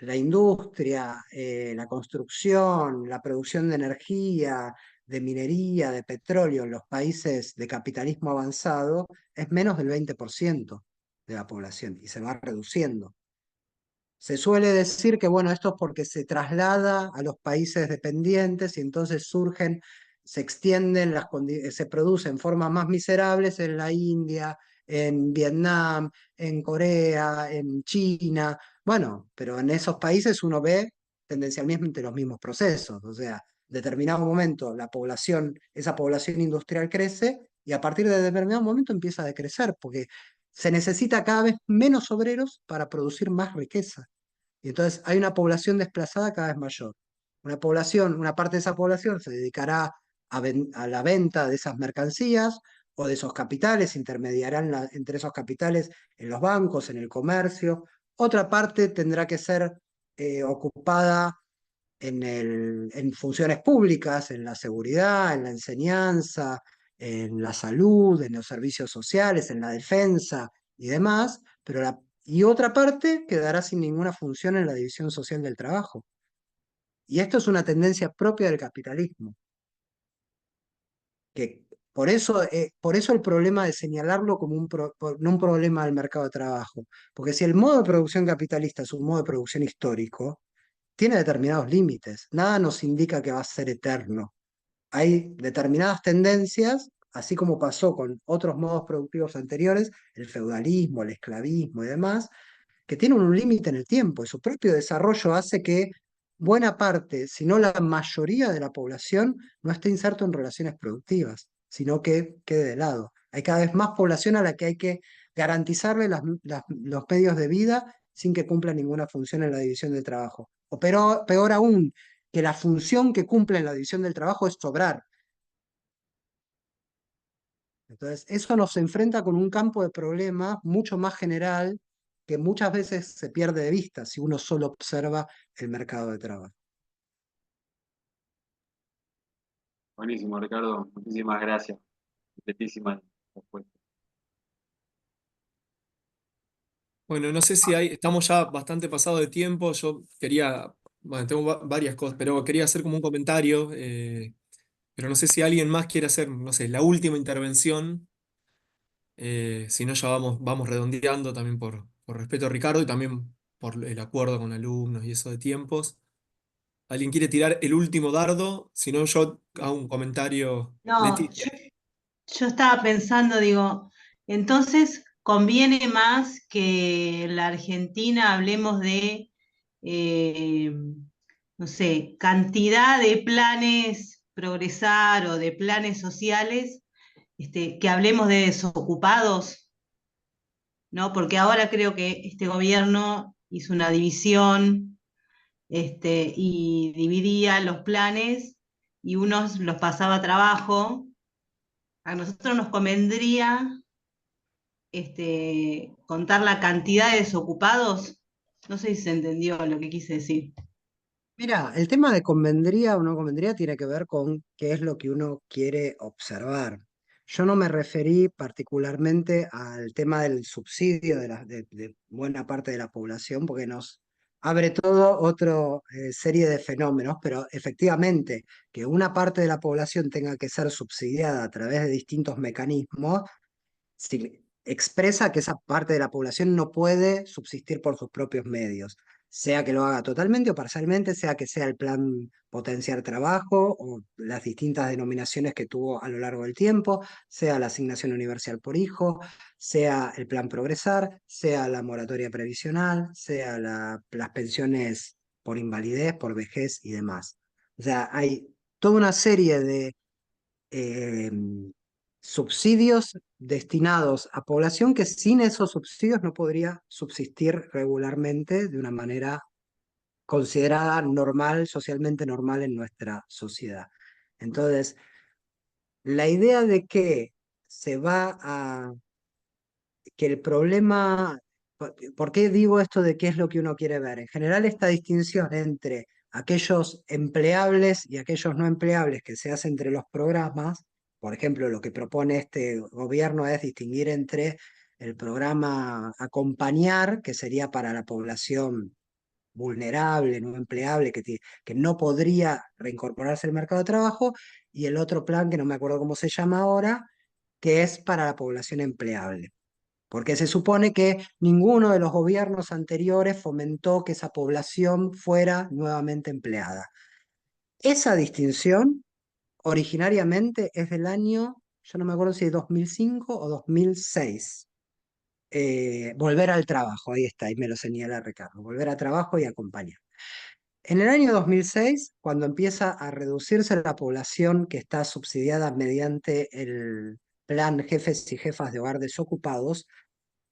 [SPEAKER 1] la industria, la construcción, la producción de energía, de minería, de petróleo en los países de capitalismo avanzado, es menos del 20% de la población y se va reduciendo. Se suele decir que, bueno, esto es porque se traslada a los países dependientes y entonces surgen, se extienden, se producen formas más miserables en la India, en Vietnam, en Corea, en China. Bueno, pero en esos países uno ve tendencialmente los mismos procesos. O sea, en determinado momento la población, esa población industrial crece y a partir de determinado momento empieza a decrecer porque se necesita cada vez menos obreros para producir más riqueza. Y entonces hay una población desplazada cada vez mayor. Una parte de esa población se dedicará a la venta de esas mercancías o de esos capitales, intermediarán entre esos capitales en los bancos, en el comercio. Otra parte tendrá que ser ocupada en funciones públicas, en la seguridad, en la enseñanza, en la salud, en los servicios sociales, en la defensa y demás, y otra parte quedará sin ninguna función en la división social del trabajo. Y esto es una tendencia propia del capitalismo, que por eso el problema de señalarlo como no un problema del mercado de trabajo, porque si el modo de producción capitalista es un modo de producción histórico, tiene determinados límites. Nada nos indica que va a ser eterno. Hay determinadas tendencias, así como pasó con otros modos productivos anteriores, el feudalismo, el esclavismo y demás, que tienen un límite en el tiempo y su propio desarrollo hace que buena parte, si no la mayoría de la población, no esté inserto en relaciones productivas, sino que quede de lado. Hay cada vez más población a la que hay que garantizarle los medios de vida sin que cumpla ninguna función en la división del trabajo. O peor aún, que la función que cumple en la división del trabajo es sobrar. Entonces, eso nos enfrenta con un campo de problemas mucho más general que muchas veces se pierde de vista si uno solo observa el mercado de trabajo.
[SPEAKER 5] Buenísimo, Ricardo. Muchísimas gracias. Completísima respuesta.
[SPEAKER 2] Bueno, no sé si estamos ya bastante pasado de tiempo. Yo quería, bueno, tengo varias cosas, pero quería hacer como un comentario. Pero no sé si alguien más quiere hacer, no sé, la última intervención. Si no, ya vamos redondeando también por respeto a Ricardo y también por el acuerdo con alumnos y eso de tiempos. ¿Alguien quiere tirar el último dardo? Si no, yo hago un comentario.
[SPEAKER 8] No,
[SPEAKER 2] Leticia.
[SPEAKER 8] yo estaba pensando, digo, entonces conviene más que en la Argentina hablemos de, eh, no sé, cantidad de planes progresar o de planes sociales, que hablemos de desocupados, ¿no? Porque ahora creo que este gobierno hizo una división, y dividía los planes y unos los pasaba a trabajo. A nosotros nos convendría contar la cantidad de desocupados. No sé si se entendió lo que quise decir.
[SPEAKER 1] Mira, el tema de convendría o no convendría tiene que ver con qué es lo que uno quiere observar. Yo no me referí particularmente al tema del subsidio de buena parte de la población, porque nos abre todo otra serie de fenómenos, pero efectivamente que una parte de la población tenga que ser subsidiada a través de distintos mecanismos, expresa que esa parte de la población no puede subsistir por sus propios medios, sea que lo haga totalmente o parcialmente, sea que sea el plan potenciar trabajo o las distintas denominaciones que tuvo a lo largo del tiempo, sea la asignación universal por hijo, sea el plan progresar, sea la moratoria previsional, sea las pensiones por invalidez, por vejez y demás. O sea, hay toda una serie de eh, subsidios destinados a población que sin esos subsidios no podría subsistir regularmente de una manera considerada normal, socialmente normal en nuestra sociedad. Entonces, la idea de que se va a... que el problema... ¿Por qué digo esto de qué es lo que uno quiere ver? En general, esta distinción entre aquellos empleables y aquellos no empleables que se hace entre los programas, por ejemplo, lo que propone este gobierno es distinguir entre el programa Acompañar, que sería para la población vulnerable, no empleable, que no podría reincorporarse al mercado de trabajo, y el otro plan, que no me acuerdo cómo se llama ahora, que es para la población empleable. Porque se supone que ninguno de los gobiernos anteriores fomentó que esa población fuera nuevamente empleada. Esa distinción originariamente es del año, yo no me acuerdo si es 2005 o 2006. Volver al trabajo, ahí está, ahí me lo señala Ricardo, volver al trabajo y acompañar. En el año 2006, cuando empieza a reducirse la población que está subsidiada mediante el plan Jefes y Jefas de Hogar Desocupados,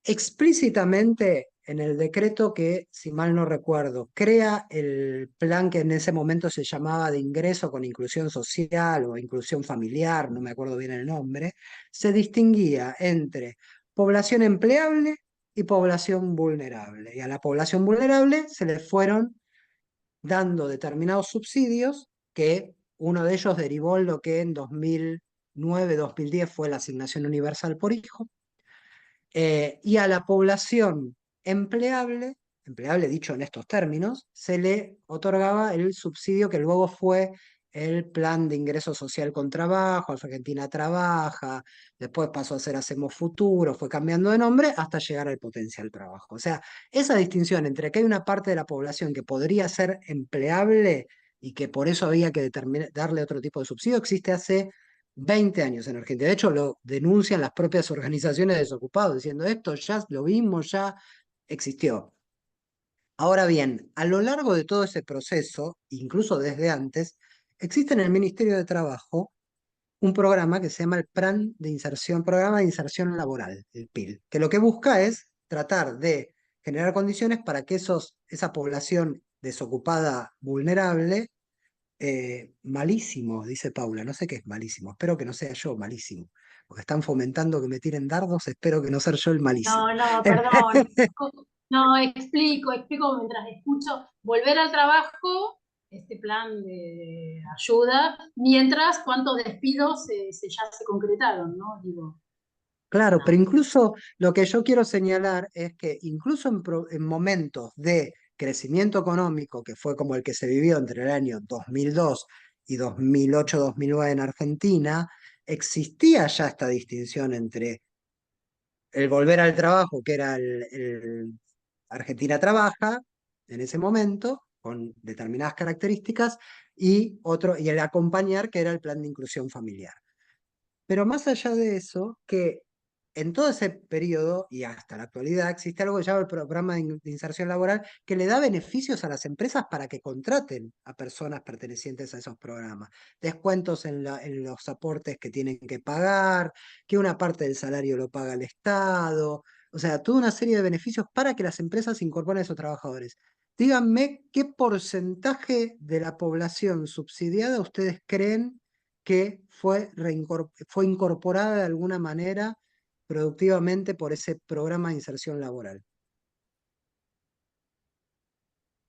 [SPEAKER 1] explícitamente en el decreto que, si mal no recuerdo, crea el plan que en ese momento se llamaba de ingreso con inclusión social o inclusión familiar, no me acuerdo bien el nombre, se distinguía entre población empleable y población vulnerable. Y a la población vulnerable se le fueron dando determinados subsidios, que uno de ellos derivó en lo que en 2009-2010 fue la asignación universal por hijo, y a la población empleable, empleable dicho en estos términos, se le otorgaba el subsidio que luego fue el plan de ingreso social con trabajo, Argentina Trabaja, después pasó a ser Hacemos Futuro, fue cambiando de nombre hasta llegar al potencial trabajo. O sea, esa distinción entre que hay una parte de la población que podría ser empleable y que por eso había que darle otro tipo de subsidio existe hace 20 años en Argentina. De hecho, lo denuncian las propias organizaciones de desocupados, diciendo esto ya lo vimos, ya existió. Ahora bien, a lo largo de todo ese proceso, incluso desde antes, existe en el Ministerio de Trabajo un programa que se llama el Plan de Inserción, Programa de Inserción Laboral, el PIL, que lo que busca es tratar de generar condiciones para que esa población desocupada vulnerable, malísimo, dice Paula, no sé qué es malísimo, espero que no sea yo malísimo, porque están fomentando que me tiren dardos, espero que no sea yo el malísimo.
[SPEAKER 6] No, perdón. No, explico mientras escucho. Volver al trabajo, este plan de ayuda, mientras cuántos despidos ya se concretaron, ¿no? Digo,
[SPEAKER 1] Claro, pero
[SPEAKER 6] no.
[SPEAKER 1] incluso lo que yo quiero señalar es que incluso en momentos de crecimiento económico, que fue como el que se vivió entre el año 2002 y 2008-2009 en Argentina, existía ya esta distinción entre el volver al trabajo, que era el Argentina Trabaja en ese momento, con determinadas características, y el acompañar, que era el plan de inclusión familiar. Pero más allá de eso, que en todo ese periodo y hasta la actualidad existe algo que se llama el programa de inserción laboral, que le da beneficios a las empresas para que contraten a personas pertenecientes a esos programas. Descuentos en los aportes que tienen que pagar, que una parte del salario lo paga el Estado, o sea, toda una serie de beneficios para que las empresas incorporen a esos trabajadores. Díganme qué porcentaje de la población subsidiada ustedes creen que fue incorporada de alguna manera productivamente por ese programa de inserción laboral.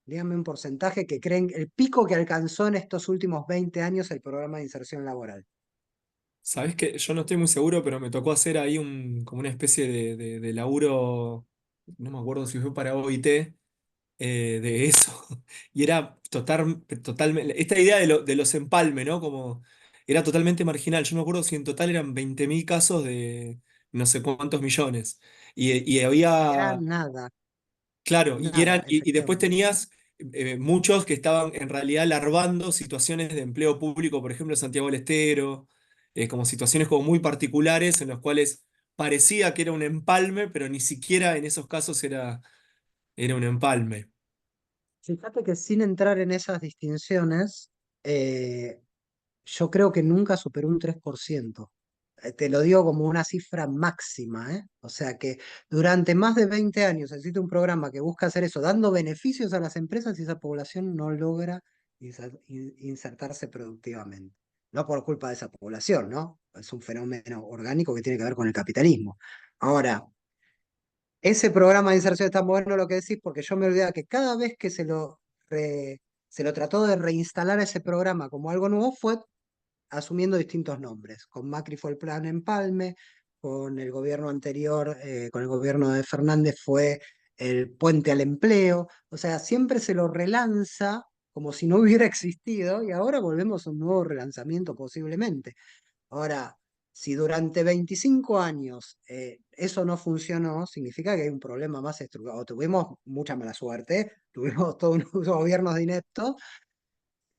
[SPEAKER 1] Díganme un porcentaje que creen, el pico que alcanzó en estos últimos 20 años el programa de inserción laboral.
[SPEAKER 2] Sabés que yo no estoy muy seguro, pero me tocó hacer ahí como una especie de laburo, no me acuerdo si fue para OIT, de eso. Y era totalmente, esta idea de los empalme, ¿no? Como era totalmente marginal. Yo no me acuerdo si en total eran 20.000 casos de no sé cuántos millones. Y
[SPEAKER 1] Era
[SPEAKER 2] había,
[SPEAKER 1] nada,
[SPEAKER 2] claro,
[SPEAKER 1] nada,
[SPEAKER 2] y después
[SPEAKER 1] efectivamente.
[SPEAKER 2] tenías muchos que estaban en realidad larvando situaciones de empleo público, por ejemplo, en Santiago del Estero, como situaciones como muy particulares en las cuales parecía que era un empalme, pero ni siquiera en esos casos era un empalme.
[SPEAKER 1] Fíjate que sin entrar en esas distinciones, yo creo que nunca superó un 3%. Te lo digo como una cifra máxima, ¿eh? O sea que durante más de 20 años existe un programa que busca hacer eso, dando beneficios a las empresas y esa población no logra insertarse productivamente. no por culpa de esa población, ¿no? Es un fenómeno orgánico que tiene que ver con el capitalismo. Ahora, ese programa de inserción está bueno lo que decís, porque yo me olvidaba que cada vez que se lo trató de reinstalar a ese programa como algo nuevo, fue asumiendo distintos nombres. Con Macri fue el Plan Empalme, con el gobierno anterior, con el gobierno de Fernández fue el Puente al Empleo. O sea, siempre se lo relanza como si no hubiera existido y ahora volvemos a un nuevo relanzamiento posiblemente. Ahora, si durante 25 años eso no funcionó, significa que hay un problema más estructurado. Tuvimos mucha mala suerte, tuvimos todos unos gobiernos de ineptos.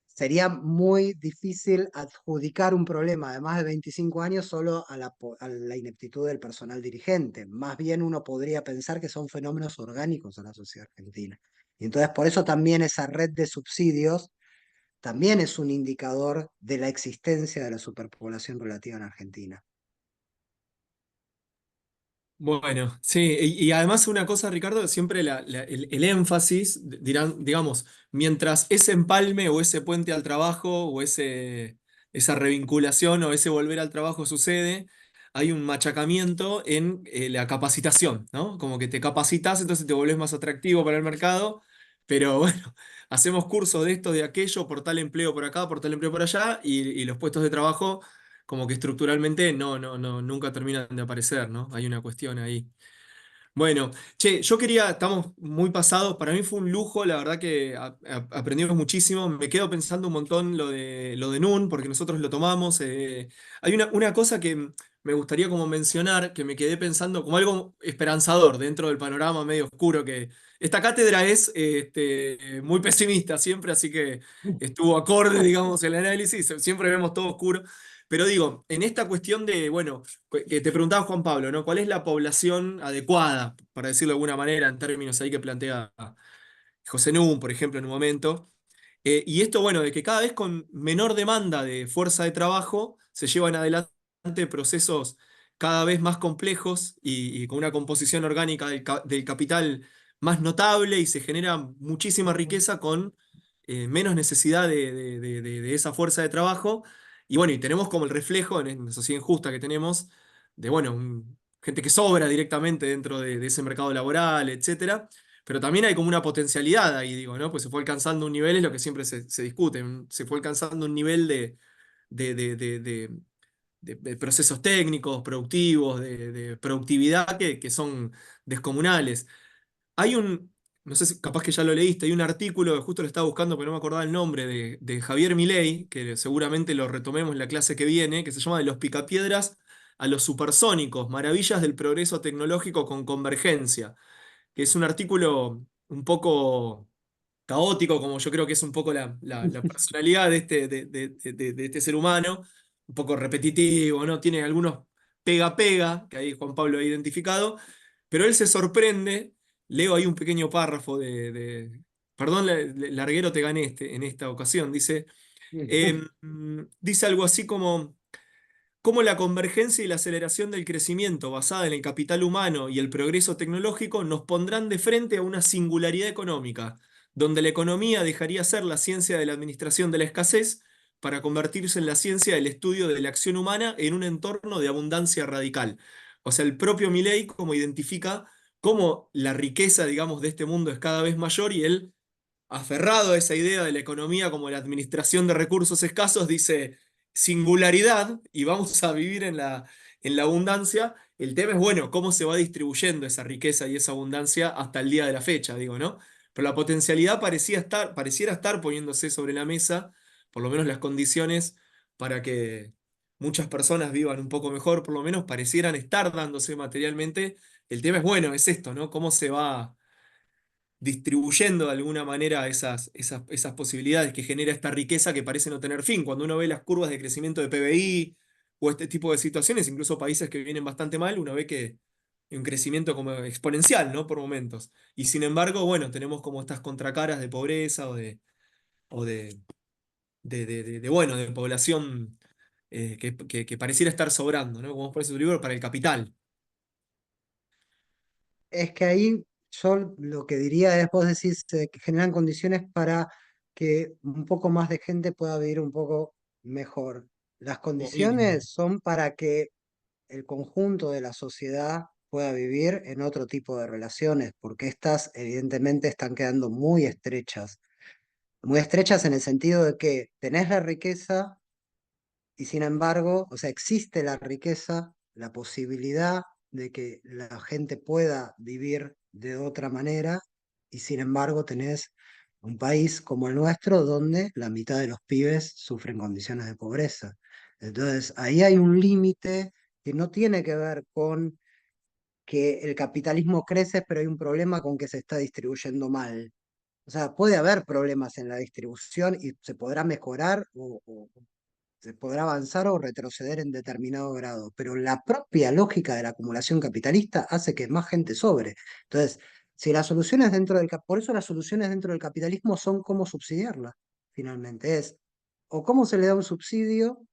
[SPEAKER 1] Sería muy difícil adjudicar un problema de más de 25 años solo a la ineptitud del personal dirigente. Más bien uno podría pensar que son fenómenos orgánicos en la sociedad argentina. Y entonces por eso también esa red de subsidios también es un indicador de la existencia de la superpoblación relativa en Argentina.
[SPEAKER 2] Bueno, sí, y además una cosa, Ricardo, siempre el énfasis, dirán, digamos, mientras ese empalme o ese puente al trabajo o esa revinculación o ese volver al trabajo sucede, hay un machacamiento en la capacitación, ¿no? Como que te capacitas, entonces te volvés más atractivo para el mercado, pero bueno, hacemos cursos de esto, de aquello, por tal empleo por acá, por tal empleo por allá, y los puestos de trabajo como que estructuralmente nunca terminan de aparecer, ¿no? Hay una cuestión ahí. Bueno, che, yo quería, estamos muy pasados, para mí fue un lujo, la verdad que aprendimos muchísimo, me quedo pensando un montón lo de Nun, porque nosotros lo tomamos. Hay una cosa que me gustaría como mencionar, que me quedé pensando como algo esperanzador dentro del panorama medio oscuro que... Esta cátedra es muy pesimista siempre, así que estuvo acorde, digamos, el análisis, siempre vemos todo oscuro. Pero digo, en esta cuestión de, bueno, que te preguntaba Juan Pablo, ¿no? ¿Cuál es la población adecuada, para decirlo de alguna manera, en términos ahí que plantea José Nun, por ejemplo, en un momento? Y esto, bueno, de que cada vez con menor demanda de fuerza de trabajo se llevan adelante procesos cada vez más complejos y con una composición orgánica del capital más notable y se genera muchísima riqueza con menos necesidad de esa fuerza de trabajo. Y bueno, y tenemos como el reflejo en la sociedad injusta que tenemos de, bueno, gente que sobra directamente dentro de ese mercado laboral, etcétera. Pero también hay como una potencialidad ahí, digo, ¿no? Pues se fue alcanzando un nivel, es lo que siempre se discute, se fue alcanzando un nivel de, de- de- de- de procesos técnicos, productivos, de productividad que son descomunales. Hay no sé si capaz que ya lo leíste, hay un artículo que justo lo estaba buscando, pero no me acordaba el nombre, de Javier Milei, que seguramente lo retomemos en la clase que viene, que se llama De los picapiedras a los supersónicos, maravillas del progreso tecnológico con convergencia, que es un artículo un poco caótico, como yo creo que es un poco la personalidad de este ser humano, un poco repetitivo, ¿no? Tiene algunos pega-pega, que ahí Juan Pablo ha identificado, pero él se sorprende, leo ahí un pequeño párrafo perdón, larguero te gané en esta ocasión, dice algo así como cómo la convergencia y la aceleración del crecimiento basada en el capital humano y el progreso tecnológico nos pondrán de frente a una singularidad económica, donde la economía dejaría ser la ciencia de la administración de la escasez para convertirse en la ciencia del estudio de la acción humana en un entorno de abundancia radical. O sea, el propio Milley como identifica cómo la riqueza, digamos, de este mundo es cada vez mayor y él, aferrado a esa idea de la economía como la administración de recursos escasos, dice singularidad y vamos a vivir en la abundancia. El tema es, bueno, cómo se va distribuyendo esa riqueza y esa abundancia hasta el día de la fecha, digo, ¿no? Pero la potencialidad pareciera estar poniéndose sobre la mesa, por lo menos las condiciones para que muchas personas vivan un poco mejor, por lo menos parecieran estar dándose materialmente. El tema es, bueno, es esto, ¿no? ¿Cómo se va distribuyendo de alguna manera esas posibilidades que genera esta riqueza que parece no tener fin? Cuando uno ve las curvas de crecimiento de PBI o este tipo de situaciones, incluso países que vienen bastante mal, uno ve que hay un crecimiento como exponencial, ¿no? Por momentos. Y sin embargo, bueno, tenemos como estas contracaras de pobreza o bueno, de población que pareciera estar sobrando, ¿no? Como por eso libro para el capital.
[SPEAKER 1] Es que ahí yo lo que diría es, vos decís, que generan condiciones para que un poco más de gente pueda vivir un poco mejor. Las
[SPEAKER 2] como mínimo.
[SPEAKER 1] condiciones son para que el conjunto de la sociedad pueda vivir en otro tipo de relaciones, porque estas evidentemente están quedando muy estrechas en el sentido de que tenés la riqueza y sin embargo, o sea, existe la riqueza, la posibilidad de que la gente pueda vivir de otra manera y sin embargo tenés un país como el nuestro donde la mitad de los pibes sufren condiciones de pobreza. Entonces, ahí hay un límite que no tiene que ver con que el capitalismo crece, pero hay un problema con que se está distribuyendo mal. O sea, puede haber problemas en la distribución y se podrá mejorar o se podrá avanzar o retroceder en determinado grado, pero la propia lógica de la acumulación capitalista hace que más gente sobre. Entonces, si las soluciones por eso las soluciones dentro del capitalismo son cómo subsidiarla, finalmente, es o cómo se le da un subsidio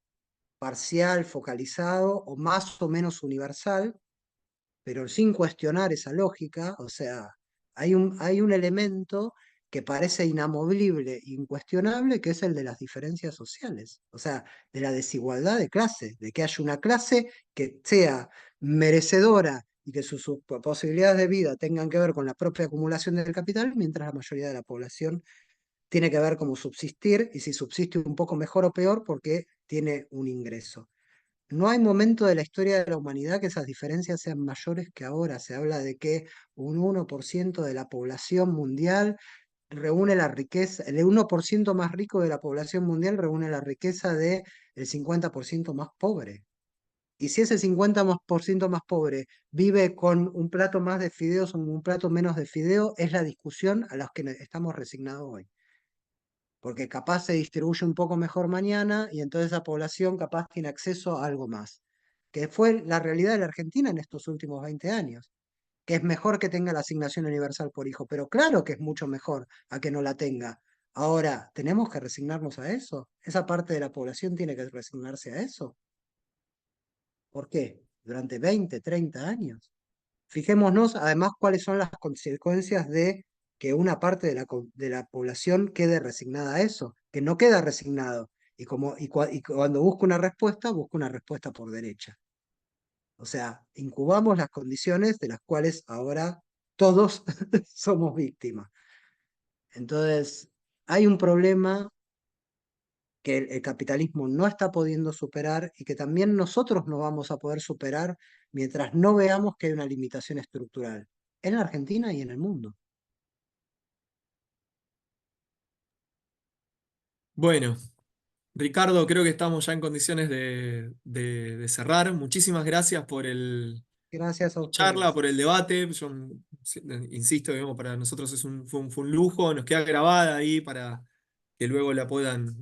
[SPEAKER 1] parcial, focalizado o más o menos universal, pero sin cuestionar esa lógica, o sea, hay un elemento que parece inamovible, incuestionable, que es el de las diferencias sociales, o sea, de la desigualdad de clases, de que haya una clase que sea merecedora y que sus posibilidades de vida tengan que ver con la propia acumulación del capital, mientras la mayoría de la población tiene que ver cómo subsistir y si subsiste un poco mejor o peor porque tiene un ingreso. No hay momento de la historia de la humanidad que esas diferencias sean mayores que ahora. Se habla de que un 1% de la población mundial reúne la riqueza, el 1% más rico de la población mundial reúne la riqueza del 50% más pobre. Y si ese 50% más pobre vive con un plato más de fideos o un plato menos de fideo, es la discusión a la que estamos resignados hoy. Porque capaz se distribuye un poco mejor mañana y entonces esa población capaz tiene acceso a algo más. Que fue la realidad de la Argentina en estos últimos 20 años. Que es mejor que tenga la asignación universal por hijo, pero claro que es mucho mejor a que no la tenga. Ahora, ¿tenemos que resignarnos a eso? ¿Esa parte de la población tiene que resignarse a eso? ¿Por qué? Durante 20, 30 años. Fijémonos además cuáles son las consecuencias de que una parte de la población quede resignada a eso, que no queda resignado. Y cuando busca una respuesta por derecha. O sea, incubamos las condiciones de las cuales ahora todos somos víctimas. Entonces, hay un problema que el capitalismo no está pudiendo superar y que también nosotros no vamos a poder superar mientras no veamos que hay una limitación estructural en la Argentina y en el mundo.
[SPEAKER 2] Bueno, Ricardo, creo que estamos ya en condiciones de cerrar. Muchísimas gracias por
[SPEAKER 1] Gracias a
[SPEAKER 2] charla,
[SPEAKER 1] ustedes.
[SPEAKER 2] por el debate. Yo insisto, digamos, para nosotros fue un lujo, nos queda grabada ahí para que luego la puedan